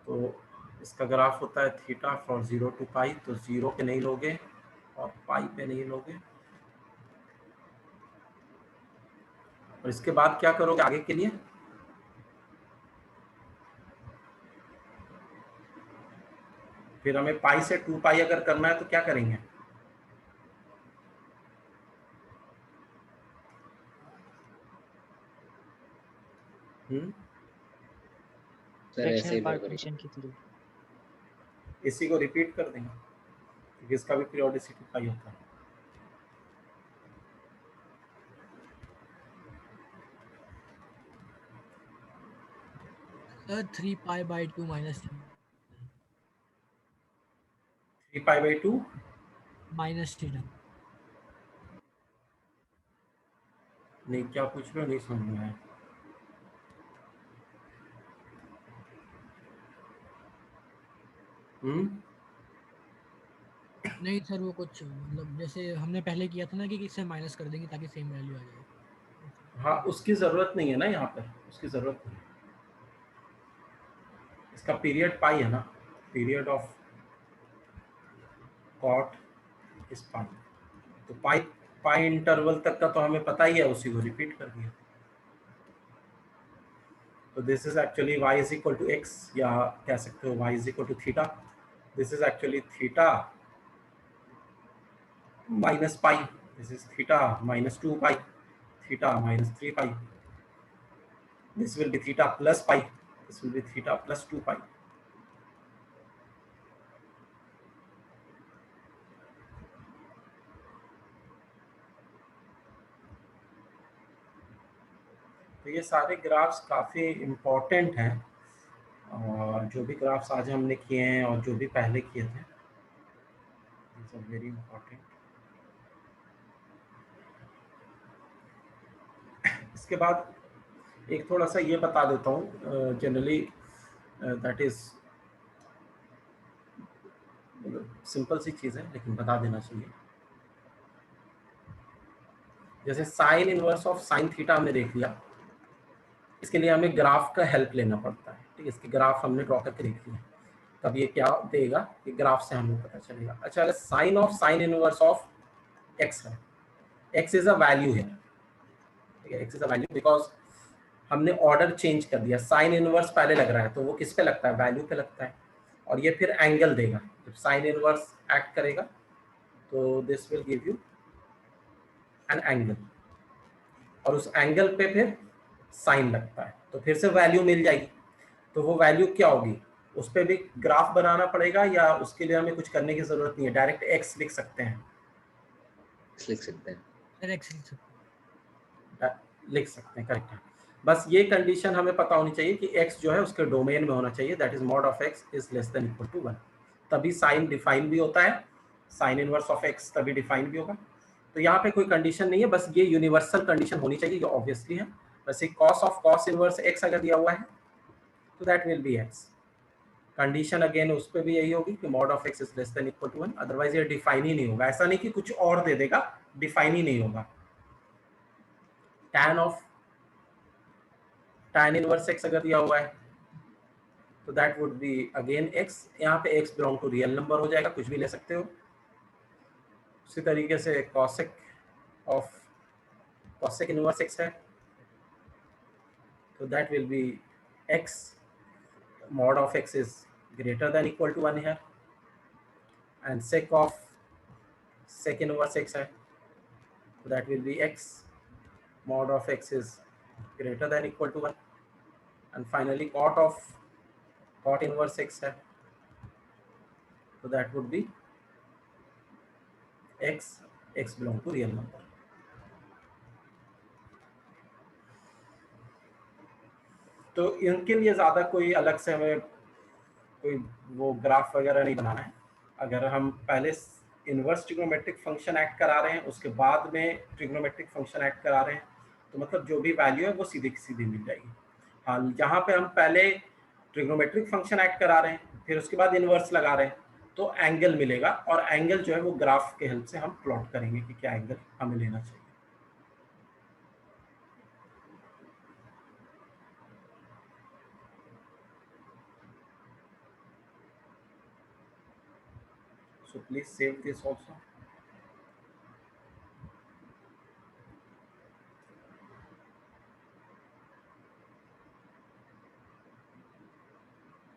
तो इसका ग्राफ होता है थीटा फ्रॉम 0 to पाई, तो 0 पे नहीं लोगे और पाई पे नहीं लोगे। और इसके बाद क्या करोगे आगे के लिए, फिर हमें पाई से 2 पाई अगर करना है तो क्या करेंगे, सर ऐसे ही फ्रैक्शनल करेंगे। पार्टीशन की थ्रू। इसी को रिपीट कर देंगे, क्योंकि इसका भी पीरियोडिसिटी पाई होता है। Sir 3 pi by 2 minus 3 pi by 2 minus theta. नहीं, क्या पूछ रहे हो, नहीं समझ में आया। नहीं सर, वो कुछ मतलब जैसे हमने पहले किया था ना कि इससे माइनस कर देंगे ताकि सेम वैल्यू आ जाए। हाँ, उसकी जरूरत नहीं है ना, यहाँ पर उसकी जरूरत नहीं है। इसका पीरियड पाई है ना, पीरियड ऑफ कॉट इस पाई, तो पाई इंटरवल तक का तो हमें पता ही है, उसी को रिपीट कर दिया। तो this is actually y is equal to x, या कह सकते हो y is equal to theta. This is actually theta minus pi, this is theta minus 2 pi, theta minus 3 pi, this will be theta plus pi, this will be theta plus 2 pi। तो ये सारे graphs काफ़ी important हैं, और जो भी graphs आज हमने किए हैं और जो भी पहले किए थे, these are very important। इसके बाद एक थोड़ा सा ये बता देता हूँ, जनरली दैट इज सिंपल सी चीज़ है, लेकिन बता देना चाहिए। जैसे sign inverse of sine theta हमने देख लिया, इसके लिए हमें ग्राफ का हेल्प लेना पड़ता है, ठीक है। इसके ग्राफ हमने ड्रॉ करके देख लिया, तब ये क्या देगा कि ग्राफ से हमें पता चलेगा। अच्छा, अगर sine of sine inverse of x है, एक्स इज अ वैल्यू है, ठीक है, x is a value because हमने ऑर्डर चेंज कर दिया। साइन इनवर्स पहले लग रहा है तो वो किस पे लगता है, वैल्यू पे लगता है, और ये फिर एंगल देगा। जब साइन इनवर्स एक्ट करेगा तो this will give you an angle, और उस एंगल पे फिर साइन लगता है, तो फिर से वैल्यू मिल जाएगी। तो वो वैल्यू क्या होगी, उस पर भी ग्राफ बनाना पड़ेगा, या उसके लिए हमें कुछ करने की जरूरत नहीं है, डायरेक्ट एक्स लिख सकते हैं, लिख सकते हैं सर एक्स लिख सकते हैं, करेक्ट है। बस ये कंडीशन हमें पता होनी चाहिए कि x जो है उसके डोमेन में होना चाहिए, that is mod of x is less than equal to 1, तभी साइन डिफाइन भी होता है, साइन इनवर्स ऑफ x तभी डिफाइन भी होगा। तो यहाँ पे कोई कंडीशन नहीं है, बस ये यूनिवर्सल कंडीशन होनी चाहिए, ये ऑब्वियसली है। वैसे cos of cos inverse x अगर दिया हुआ है तो that will be x। Condition again उस पर भी यही होगी कि mod of x is less than equal to 1, otherwise ये डिफाइन ही नहीं होगा। ऐसा नहीं कि कुछ और दे देगा, डिफाइन ही नहीं होगा। tan of tan inverse x अगर दिया हुआ है तो that would be again x, यहाँ पे x belong to real number हो जाएगा, कुछ भी ले सकते हो। उसी तरीके से cosec of cosec inverse x है तो that will be x, mod of x is greater than equal to 1 here, and sec of sec inverse x है, so that will be x mod of x is greater than equal to 1, and finally cot inverse x है, so that would be x belong to real number. तो इनके लिए ज़्यादा कोई अलग से हमें कोई वो ग्राफ वगैरह नहीं बनाना है. अगर हम पहले इनवर्स ट्रिग्नोमेट्रिक फंक्शन ऐड करा रहे हैं, उसके बाद में ट्रिग्नोमेट्रिक फंक्शन ऐड करा रहे हैं, तो मतलब जो भी वैल्यू है वो सीधी की सीधी मिल जाएगी. हाँ, जहाँ पे हम पहले ट्रिग्नोमेट्रिक फंक्शन ऐड करा रहे हैं, फिर उसके बाद इनवर्स लगा रहे हैं, तो एंगल मिलेगा, और एंगल जो है वो ग्राफ के हेल्प से हम प्लॉट करेंगे कि क्या एंगल हमें लेना चाहिए. So please save this also.